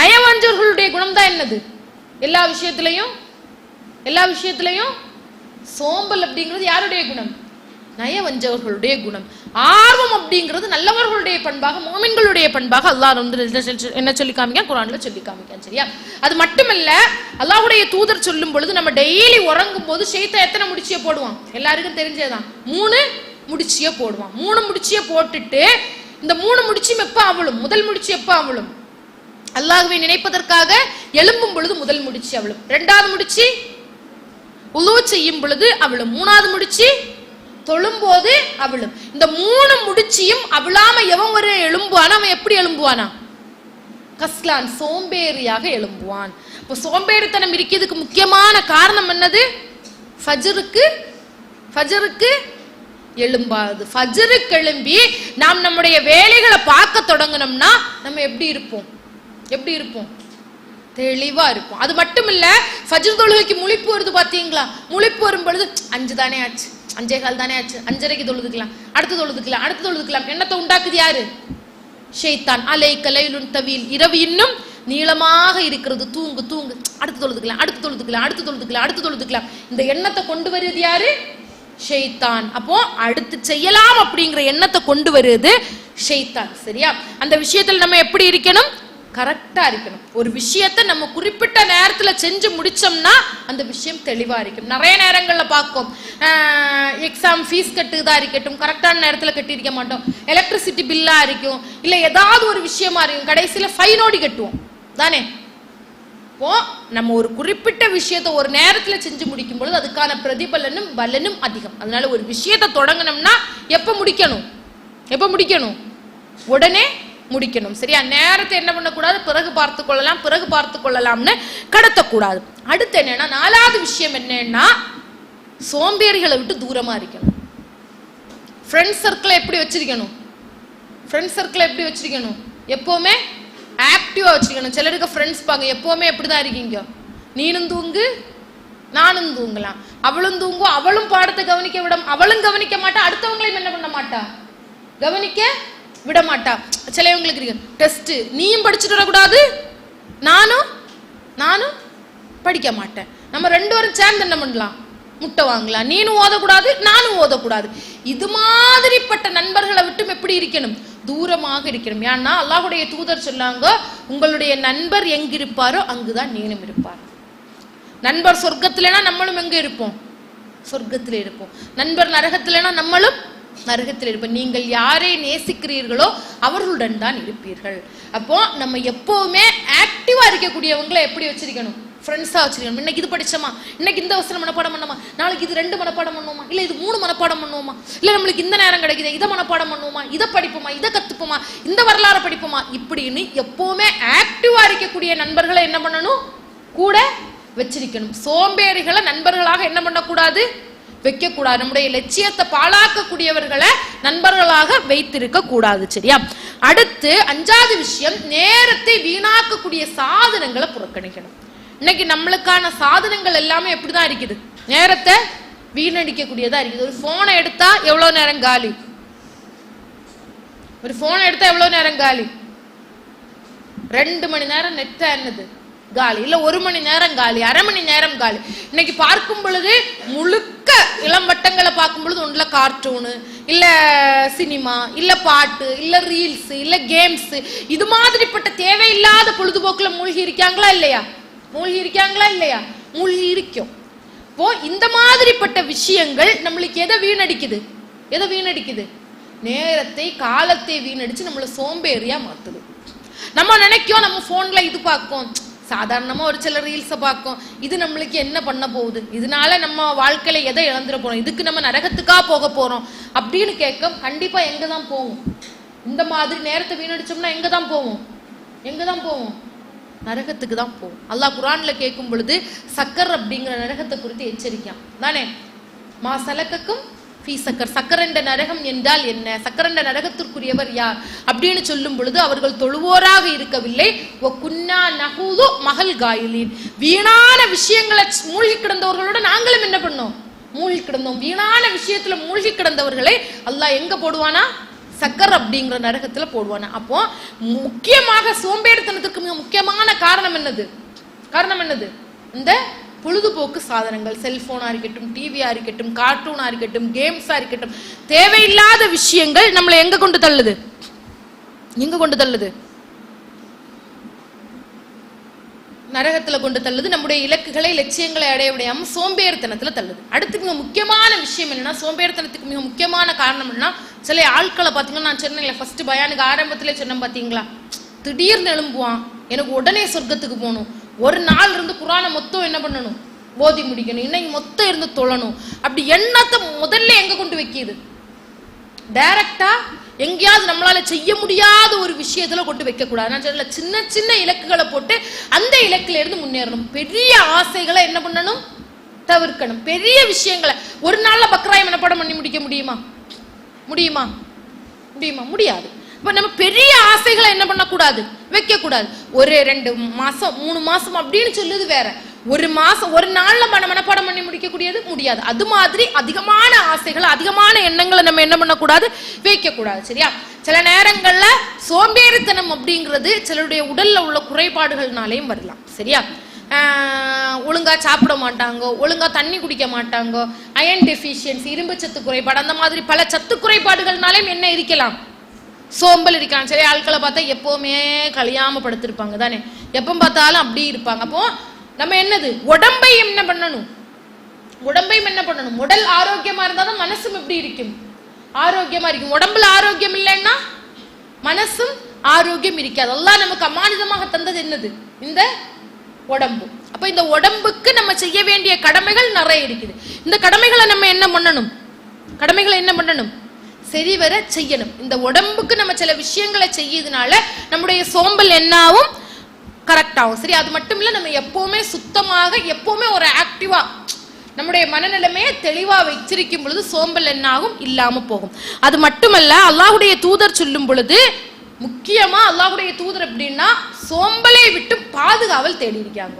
B: நயவஞ்சர்களுடைய குணம் தான் என்னது? எல்லா விஷயத்திலையும் சோம்பல் அப்படிங்கிறது யாருடைய குணம்? நயவஞ்சவர்களுடைய குணம். ஆர்வம் அப்படிங்கிறது நல்லவர்களுடைய பண்பாக, மோமின்களுடைய பண்பாக அல்லாஹ் என்ன சொல்லி காமிக்க, குர்ஆன்ல சொல்லி காமிக்க. சரியா? அது மட்டுமல்ல, அல்லாஹ்வுடைய தூதர் சொல்லும் பொழுது நம்ம டெய்லி உறங்கும் போது ஷைத்தான் எத்தனை முடிச்சிய போடுவான்? எல்லாருக்கும் தெரிஞ்சதுதான், 3 முடிச்சிய போடுவான். 3 முடிச்சிய போட்டுட்டு இந்த 3 முடிச்சியும் எப்ப அவளும்? முதல் முடிச்சு எப்ப அவளும்? அல்லாஹ்வை நினைப்பதற்காக எழும்பும் பொழுது முதல் முடிச்சு அவளும், 2வது முடிச்சு உலூ செய்யும் பொழுது அவளும், 3வது முடிச்சு தொழும்போது அவளும். இந்த 3 முடிச்சியும் அவளாம எவன் ஒரு எழும்புவானா? அவன் எப்படி எழும்புவானா? கஸ்லான், சோம்பேறியாக எழும்புவான். இப்போ சோம்பேறித்தனம் இருக்கிறதுக்கு முக்கியமான காரணம் என்னது? ஃபஜருக்கு எழும்பாது. ஃபஜருக்கு எழும்பி நாம் நம்முடைய வேலைகளை பார்க்க தொடங்கணும்னா நம்ம எப்படி இருப்போம்? தெளிவா இருப்போம். அது மட்டும் இல்ல, ஃபஜ்ர் தொழுகைக்கு முழிப்பு வருது பாத்தீங்களா? முழிப்பு வரும் பொழுது 5 தானே ஆச்சு, 5:15 தானே ஆச்சு, 5:30க்கு தொழுதுக்கலாம், அடுத்து தொழுதுக்கலாம். என்னத்தை உண்டாக்குது யாரு? ஷைத்தான். அலைக்க லைலுன் தவீல், இரவு இன்னும் நீளமாக இருக்கிறது, தூங்கு, அடுத்து தொழுதுக்கலாம். இந்த எண்ணத்தை கொண்டு வருது யாரு? ஷைத்தான். அப்போ அடுத்து செய்யலாம் அப்படிங்கிற எண்ணத்தை கொண்டு வருது ஷைத்தான். சரியா? அந்த விஷயத்துல நம்ம எப்படி இருக்கணும்? கரெக்டா இருக்கணும். ஒரு விஷயத்தை நம்ம குறிப்பிட்ட நேரத்துல செஞ்சு முடிச்சோம்னா அந்த விஷயம் தெளிவா இருக்கும். நிறைய நேரங்கள்ல பார்க்கும், எக்ஸாம் ஃபீஸ் கட்டுதா இருக்கட்டும், கரெக்டான நேரத்துல கட்டியிருக்க மாட்டோம். எலக்ட்ரிசிட்டி பில்லா இருக்கும், இல்ல ஏதாவது ஒரு விஷயமா இருக்கும், கடைசியில ஃபைனோடி கட்டுவோம் தானே. இப்போ நம்ம ஒரு குறிப்பிட்ட விஷயத்தை ஒரு நேரத்துல செஞ்சு முடிக்கும் பொழுது அதுக்கான பிரதிபலனும் பலனும் அதிகம். அதனால ஒரு விஷயத்தை தொடங்கணும்னா எப்ப முடிக்கணும்? உடனே முடிக்கணும். சரியா? நேரத்தை என்ன பண்ணக்கூடாது? பிறகு பார்த்து கொள்ளலாம்னு கடத்தக்கூடாது. அடுத்து என்னன்னா, 4வது விஷயம் என்னன்னா, சோம்பேறிகளை விட்டு தூரமா இருக்கணும். ஃப்ரெண்ட்ஸ் சர்க்கிளை எப்படி வச்சிருக்கணும்? எப்பவுமே ஆக்டிவா வச்சிருக்கணும். சிலருக்கு ஃப்ரெண்ட்ஸ் பாங்க எப்பவுமே எப்படிதான் இருக்கீங்க, நீனும் தூங்கு நானும் தூங்கலாம், அவளும் தூங்கும், அவளும் பாடத்தை அவளும் கவனிக்க மாட்டா, அடுத்தவங்களையும் என்ன பண்ண மாட்டா? கவனிக்க விட மாட்டா. சிலவங்களுக்கு இருக்கு டெஸ்ட், நீயும் படிச்சுட்டு வரக்கூடாது, நானும் படிக்க மாட்டேன், நம்ம 2 பேரும் சேர்ந்து என்ன பண்ணலாம்? முட்டை வாங்கலாம். நீனும் ஓதக்கூடாது, நானும் ஓதக்கூடாது. இது மாதிரிப்பட்ட நண்பர்களை விட்டு எப்படி இருக்கணும்? தூரமாக இருக்கணும். ஏன்னா அல்லாஹ்வுடைய தூதர் சொன்னாங்க, உங்களுடைய நண்பர் எங்கிருப்பாரோ அங்குதான் நீனும் இருப்பார். நண்பர் சொர்க்கத்திலேனா நம்மளும் எங்க இருப்போம்? சொர்க்கத்திலே இருப்போம். நண்பர் நரகத்திலேனா நம்மளும் நரகத்தில் இருப்போம். நீங்கள் யாரை நேசிக்கிறீர்களோ அவர்களுடன் தான் இருப்பீர்கள். அப்போ நம்ம எப்பவுமே ஆக்டிவா இருக்கக்கூடியவங்களை எப்படி வச்சிருக்கணும்? ஃப்ரெண்ட்ஸா வச்சிருக்கணும். இன்னைக்கு இது படிச்சோமா, இன்னைக்கு இந்த வசனம் மனப்பாடம் பண்ணுமா, நாளைக்கு இது 2 மனப்பாடம் பண்ணுவோமா, இல்ல இது 3 மனப்பாடம் பண்ணுவோமா, இல்ல நம்மளுக்கு இந்த நேரம் கிடைக்குது இதை மனப்பாடம் பண்ணுவோமா, இதை படிப்போமா, இதை கத்துப்போமா, இந்த வரலாறு படிப்போமா, இப்படின்னு எப்பவுமே ஆக்டிவா இருக்கக்கூடிய நண்பர்களை என்ன பண்ணணும்? கூட வச்சிருக்கணும். சோம்பேறிகளை நண்பர்களாக என்ன பண்ணக்கூடாது? வைக்கக்கூடாது. நம்முடைய லட்சியத்தை பாழாக்கக்கூடியவர்களை நண்பர்களாக வைத்திருக்க கூடாது. சரியா? அடுத்து 5வது விஷயம், நேரத்தை வீணாக்கக்கூடிய சாதனங்களை புறக்கணிக்கணும். இன்னைக்கு நம்மளுக்கான சாதனங்கள் எல்லாமே எப்படிதான் இருக்குது? நேரத்தை வீணடிக்கக்கூடியதா இருக்குது. ஒரு போனை எடுத்தா எவ்வளவு நேரம் காலி? 2 மணி நேரம் நெட்டா என்னது காலி, இல்ல 1 மணி நேரம் காலி, அரை மணி நேரம் காலி. இன்னைக்கு பார்க்கும் பொழுது முழுக்க இளம் வட்டங்களை பார்க்கும் பொழுது ஒன்றுல கார்ட்டூனு, இல்ல சினிமா, இல்ல பாட்டு, இல்ல ரீல்ஸ், இல்ல கேம்ஸ், இது மாதிரிப்பட்ட தேவையில்லாத பொழுதுபோக்குல மூழ்கி இருக்காங்களா இல்லையா? மூழ்கி இருக்காங்களா இல்லையா? மூழ்கி இருக்கும். இப்போ இந்த மாதிரிப்பட்ட விஷயங்கள் நம்மளுக்கு எதை வீணடிக்குது? எதை வீணடிக்குது? நேரத்தை, காலத்தை வீணடிச்சு நம்மள சோம்பேறியா மாத்துது. நம்ம நினைக்கும் நம்ம போன்ல இது பார்க்கும், சாதாரணமா ஒரு சில ரீல்ஸை பார்க்கும், இது நம்மளுக்கு என்ன பண்ண போகுது, இதனால நம்ம வாழ்க்கையில எதை இழந்துட போறோம், இதுக்கு நம்ம நரகத்துக்கா போக போறோம் அப்படின்னு கேட்க கண்டிப்பா எங்க தான் போவோம்? இந்த மாதிரி நேரத்தை வீணடிச்சோம்னா எங்க தான் போவோம்? எங்க தான் போவோம்? நரகத்துக்கு தான் போவோம். அல்லாஹ் குர்ஆன்ல கேட்கும் பொழுது சக்கர் அப்படிங்கிற நரகத்தை குறித்து எச்சரிக்கான் தானே. மா சலக்கக்கும் ஃபீ சக்கர், சக்கர் என்ற நரகம் என்றால் என்ன, சக்கர் என்ற நரகத்திற்குரியவர் யார் அப்படின்னு சொல்லும் பொழுது அவர்கள் தொழுவோராக இருக்கவில்லை, ஒ குன்னா நஹூது மகள் காயிலின், வீணான விஷயங்களை மூழ்கி கிடந்தவர்களோட நாங்களும் என்ன பண்ணோம்? மூழ்கி கிடந்தோம். வீணான விஷயத்துல மூழ்கி கிடந்தவர்களை அல்லாஹ் எங்க போடுவானா? சக்கர் அப்படிங்கிற நரகத்துல போடுவானா. அப்போ முக்கியமாக சோம்பேறித்தனத்துக்கு மிக முக்கியமான காரணம் என்னது? காரணம் என்னது? இந்த பொழுதுபோக்கு சாதனங்கள், செல்போனா இருக்கட்டும், டிவியா இருக்கட்டும், கார்ட்டூனா இருக்கட்டும், கேம்ஸா இருக்கட்டும், தேவையில்லாத விஷயங்கள் நம்மளை எங்க கொண்டு தள்ளுது? எங்க கொண்டு தள்ளுது? நரகத்துல கொண்டு தள்ளுது. நம்முடைய இலக்குகளை, லட்சியங்களை அடைய விடாம சோம்பேறித்தனத்துல தள்ளுது. அடுத்து மிக முக்கியமான விஷயம் என்னன்னா, சோம்பேறித்தனத்துக்கு மிக முக்கியமான காரணம் என்னன்னா, சில ஆட்களை பாத்தீங்கன்னா, நான் சொன்னேன்ல ஃபர்ஸ்ட் பயானுக்கு ஆரம்பத்திலே சொன்னேன் பாத்தீங்களா, திடீர்னு எழும்புவான், எனக்கு உடனே சொர்க்கத்துக்கு போகணும், ஒரு நாள் இருந்து குர்ஆனை மொத்தம் என்ன பண்ணணும்? ஓதி முடிக்கணும், இன்னைக்கு மொத்தம் இருந்து தொழணும், அப்படி எண்ணத்தை முதல்ல எங்க கொண்டு வைக்கிது? டைரக்டா எங்கேயாவது நம்மளால செய்ய முடியாத ஒரு விஷயத்துல கொண்டு வைக்க கூடாது. நான் சொல்ல சின்ன சின்ன இலக்குகளை போட்டு அந்த இலக்குல இருந்து முன்னேறணும். பெரிய ஆசைகளை என்ன பண்ணணும்? தவிர்க்கணும். பெரிய விஷயங்களை ஒரு நாள்ல பக்ராயம் மனப்பாடம் பண்ணி முடிக்க முடியுமா? முடியுமா? முடியுமா? முடியாது. இப்ப நம்ம பெரிய ஆசைகளை என்ன பண்ணக்கூடாது? வைக்க கூடாது. ஒரு 2 மாசம் 3 மாசம் அப்படின்னு சொல்லுது வேற, ஒரு மாசம் ஒரு நாள்ல மனப்பாடம் பண்ணி முடிக்கக்கூடியது முடியாது. அது மாதிரி அதிகமான ஆசைகளை, அதிகமான எண்ணங்களை நம்ம என்ன பண்ணக்கூடாது? வைக்க கூடாது. சரியா? சில நேரங்கள்ல சோம்பேறித்தனம் அப்படிங்கிறது சிலருடைய உடல்ல உள்ள குறைபாடுகள்னாலையும் வரலாம். சரியா? ஒழுங்கா சாப்பிட மாட்டாங்க, ஒழுங்கா தண்ணி குடிக்க மாட்டாங்க, அயன் டெஃபிஷியன்சி, இரும்பு சத்து குறைபாடு, அந்த மாதிரி பல சத்து குறைபாடுகள்னாலையும் என்ன இருக்கலாம்? சோம்பல் இருக்காங்க. சரி, ஆட்களை பார்த்தா எப்பவுமே கழியாம படுத்திருப்பாங்க தானே, எப்ப பார்த்தாலும் அப்படி இருப்பாங்க. அப்போ நம்ம என்னது? உடம்பை என்ன பண்ணணும்? உடம்பையும் என்ன பண்ணணும்? உடல் ஆரோக்கியமா இருந்தாதான் மனசும் எப்படி இருக்கும்? ஆரோக்கியமா இருக்கும். உடம்புல ஆரோக்கியம் இல்லைன்னா மனசும் ஆரோக்கியம் இருக்காது. அல்லாஹ் நமக்கு அமானிதமாக தந்தது என்னது? இந்த உடம்பு. அப்ப இந்த உடம்புக்கு நம்ம செய்ய வேண்டிய கடமைகள் நிறைய இருக்குது. இந்த கடமைகளை நம்ம என்ன பண்ணணும்? கடமைகளை என்ன பண்ணணும்? சரிவர செய்யணும். இந்த உடம்புக்கு நம்ம சில விஷயங்களை செய்யறதுனால நம்முடைய சோம்பல் என்னாவும் கரெக்ட் ஆகும். சரி, அது மட்டும் இல்ல, நம்ம எப்பவுமே சுத்தமாக, எப்பவுமே ஒரு ஆக்டிவா நம்முடைய மனநிலைமையை தெளிவா வச்சிருக்கும் பொழுது சோம்பல் என்னாகும்? இல்லாம போகும். அது மட்டுமல்ல, அல்லாஹ்வுடைய தூதர் சொல்லும் பொழுது முக்கியமா அல்லாஹ்வுடைய தூதர் எப்படின்னா சோம்பலை விட்டு பாதுகாவல் தேடி இருக்காங்க.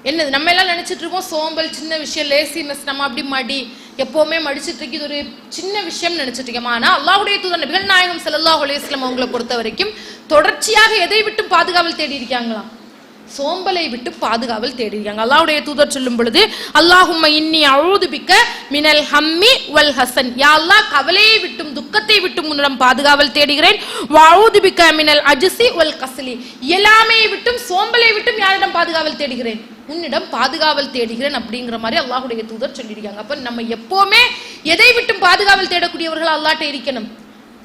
B: என்னது? நம்ம எல்லாம் நினைச்சிட்டு இருக்கோம் சோம்பல் சின்ன விஷயம், லேசினஸ், நம்ம அப்படி மடி எப்பவுமே மடிச்சிட்டு இருக்கு, இது ஒரு சின்ன விஷயம் நினைச்சிட்டு இருக்கோம். ஆனா அல்லாஹ்வுடைய தூதர் நபிகள் நாயகம் ஸல்லல்லாஹு அலைஹி வஸல்லம் அவங்களை பொறுத்த வரைக்கும் தொடர்ச்சியாக எதை விட்டு பாதுகாவல் தேடி இருக்காங்களா? சோம்பலை விட்டு பாதுகாவல் தேடி இருக்காங்க. அல்லாஹ்வுடைய தூதர் சொல்லும் பொழுது, அல்லாஹும்ம இன்னி அஊது பிக்க மினல் ஹம்மி வல் ஹஸன், யா அல்லாஹ் கவலையை விட்டும் துக்கத்தை விட்டும் உன்னிடம் பாதுகாவல் தேடுகிறேன். வஊது பிக்க மினல் அஜ்ஸி வல் கஸ்லி, இயலாமையை விட்டும் சோம்பலை விட்டும் யாரிடம் பாதுகாவல் தேடுகிறேன்? உன்னிடம் பாதுகாவல் தேடுகிறேன் அப்படிங்கிற மாதிரி அல்லாஹ்வுடைய தூதர் சொல்லியிருக்காங்க. அப்ப நம்ம எப்பவுமே எதை விட்டும் பாதுகாவல் தேடக்கூடியவர்கள் அல்லாஹ்ட்ட இருக்கணும்?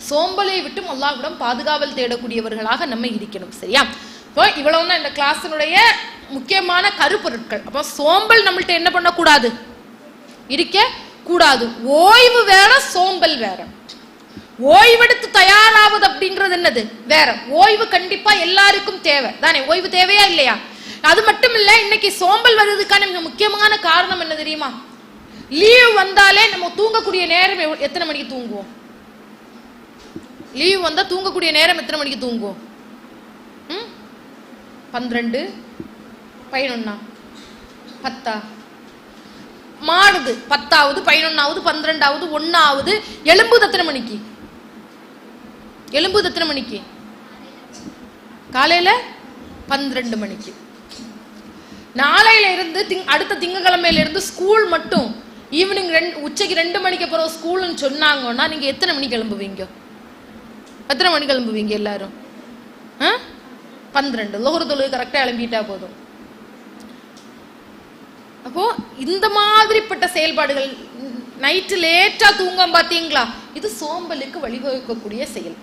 B: சோம்பலை விட்டும் அல்லாஹ்விடம் பாதுகாவல் தேடக்கூடியவர்களாக நம்ம இருக்கணும். சரியா? இப்போ இவ்வளவுதான் இந்த கிளாஸினுடைய முக்கியமான கருப்பொருட்கள். அப்போ சோம்பல் நம்மள்ட்ட என்ன பண்ணக்கூடாது? இருக்க கூடாது. ஓய்வு வேற, சோம்பல் வேற. ஓய்வெடுத்து தயாராவது அப்படிங்கிறது என்னது? வேற. ஓய்வு கண்டிப்பா எல்லாருக்கும் தேவை தானே? ஓய்வு தேவையா இல்லையா? அது மட்டும் இல்ல, இன்னைக்கு சோம்பல் வர்றதுக்கான மிக முக்கியமான காரணம் என்ன தெரியுமா? லீவ் வந்தாலே நம்ம தூங்கக்கூடிய நேரம் எத்தனை மணிக்கு தூங்குவோம்? லீவ் வந்தா தூங்கக்கூடிய நேரம் எத்தனை மணிக்கு தூங்குவோம்? 12, 11, 10 மாடுது. 10வது, 11வது, 12வது, 1வது. எழும்புது எத்தனை மணிக்கு? எழும்புது எத்தனை மணிக்கு? காலையில 12 மணிக்கு. நாளையில இருந்து அடுத்த திங்கக்கிழமையில இருந்து ஸ்கூல் மட்டும் ஈவினிங் உச்சைக்கு 2 மணிக்கு அப்புறம் ஸ்கூல்னு சொன்னாங்கன்னா நீங்க எத்தனை மணிக்கு கிளம்புவீங்க? எத்தனை மணிக்கு கிளம்புவீங்க எல்லாரும்? 12. லோஹர் தொழுகை கரெக்டா கிளம்பிட்டா போதும். அப்போ இந்த மாதிரிப்பட்ட செயல்பாடுகள், நைட்டு லேட்டா தூங்க பாத்தீங்களா, இது சோம்பலுக்கு வழிவகுக்கக்கூடிய செயல்.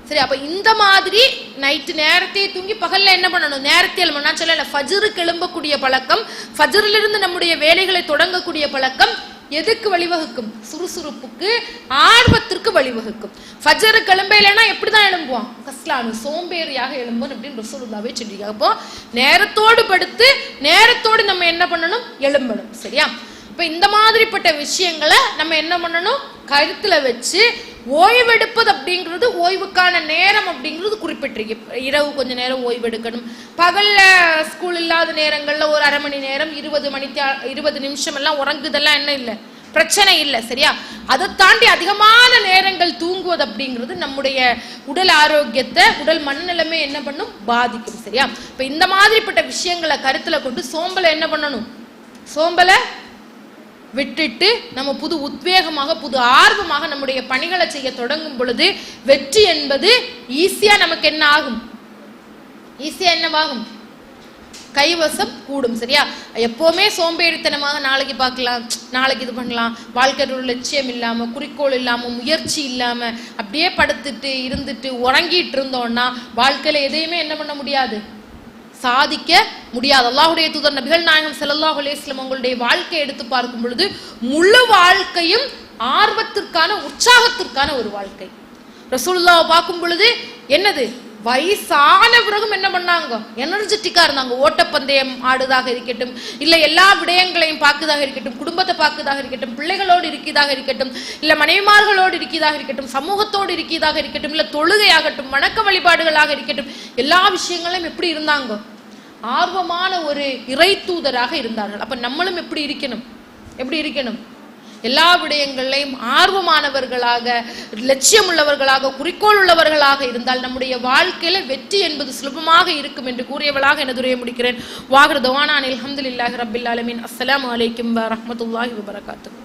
B: சரி, அப்ப இந்த மாதிரி நைட்டு நேரத்தையே தூங்கி பகல்ல என்ன பண்ணணும்? நேரத்தை எழும்பணும். நான் சொல்லல, ஃபஜ்ருக்கு எழும்பக்கூடிய பழக்கம், ஃபஜ்ரில் இருந்து நம்முடைய வேலைகளை தொடங்கக்கூடிய பழக்கம் எதுக்கு வழிவகுக்கும்? சுறுசுறுப்புக்கு, ஆர்வத்திற்கு வழிவகுக்கும். ஃபஜ்ருக்கு எழும்பலைன்னா எப்படிதான் எழும்புவான்? கஸ்லானு, சோம்பேறியாக எழும்பும் அப்படின்னு ரசூலுல்லாஹ்வே சொல்லியிருக்காங்க. அப்போ நேரத்தோடு படுத்து நேரத்தோடு நம்ம என்ன பண்ணணும்? எழும்பணும். சரியா? இப்ப இந்த மாதிரிப்பட்ட விஷயங்களை நம்ம என்ன பண்ணணும்? கருத்துல வச்சு ஓய்வெடுப்பது அப்படிங்கிறது, ஓய்வுக்கான நேரம் அப்படிங்கிறது குறிப்பிட்டிருக்கு. இரவு கொஞ்ச நேரம் ஓய்வெடுக்கணும். பகல்ல ஸ்கூல் இல்லாத நேரங்கள்ல ஒரு அரை மணி நேரம், 20 நிமிஷம் எல்லாம் உறங்குதெல்லாம் என்ன இல்லை, பிரச்சனை இல்லை. சரியா? அதை தாண்டி அதிகமான நேரங்கள் தூங்குவது அப்படிங்கிறது நம்முடைய உடல் ஆரோக்கியத்தை, உடல் மனநிலைமை என்ன பண்ணும்? பாதிக்கும். சரியா? இப்ப இந்த மாதிரிப்பட்ட விஷயங்களை கருத்துல கொண்டு சோம்பலை என்ன பண்ணணும்? சோம்பலை விட்டுட்டு நம்ம புது உத்வேகமாக, புது ஆர்வமாக நம்முடைய பணிகளை செய்ய தொடங்கும் பொழுது வெற்றி என்பது ஈஸியா நமக்கு என்ன ஆகும்? ஈஸியா என்னவாகும்? கைவசம் கூடும். சரியா? எப்பவுமே சோம்பேறித்தனமாக நாளைக்கு பார்க்கலாம், நாளைக்கு இது பண்ணலாம், வாழ்க்கையோட லட்சியம் இல்லாம, குறிக்கோள் இல்லாம, முயற்சி இல்லாம அப்படியே படுத்துட்டு இருந்துட்டு உறங்கிட்டு இருந்தோம்னா வாழ்க்கையில எதையுமே என்ன பண்ண முடியாது, சாதிக்க முடியாது. அல்லாஹ்வுடைய தூதர் நபிகள் நாயகம் ஸல்லல்லாஹு அலைஹி வஸல்லம் அவங்களுடைய வாழ்க்கை எடுத்து பார்க்கும் பொழுது முழு வாழ்க்கையும் ஆர்வத்திற்கான, உற்சாகத்திற்கான ஒரு வாழ்க்கை. ரசூலுல்லாஹ் பார்க்கும் பொழுது என்னது, வயசான பிறகும் என்ன பண்ணாங்க? எனர்ஜெட்டிக்கா இருந்தாங்க. ஓட்டப்பந்தயம் ஆடுதாக இருக்கட்டும், இல்ல எல்லா விடயங்களையும் பார்க்கதாக இருக்கட்டும், குடும்பத்தை பார்க்கதாக இருக்கட்டும், பிள்ளைகளோடு இருக்கிறதாக இருக்கட்டும், இல்ல மனைவிமார்களோடு இருக்கிறதாக இருக்கட்டும், சமூகத்தோடு இருக்கிறதாக இருக்கட்டும், இல்ல தொழுகையாகட்டும், வணக்க வழிபாடுகளாக இருக்கட்டும், எல்லா விஷயங்களும் எப்படி இருந்தாங்க? ஆர்வமான ஒரு இறை தூதராக இருந்தார்கள். அப்ப நம்மளும் எப்படி இருக்கணும்? எப்படி இருக்கணும்? எல்லா விடயங்களையும் ஆர்வமானவர்களாக, லட்சியம் உள்ளவர்களாக, குறிக்கோள் உள்ளவர்களாக இருந்தால் நம்முடைய வாழ்க்கையில வெற்றி என்பது சுலபமாக இருக்கும் என்று கூறியவளாக எனதுரையை முடிக்கிறேன். வாஹிரு தவானா அனில் ஹம்துலில்லாஹி ரப்பில் ஆலமீன். அஸ்ஸலாமு அலைக்கும் வரஹ்மத்துல்லாஹி வபரகாத்துஹு.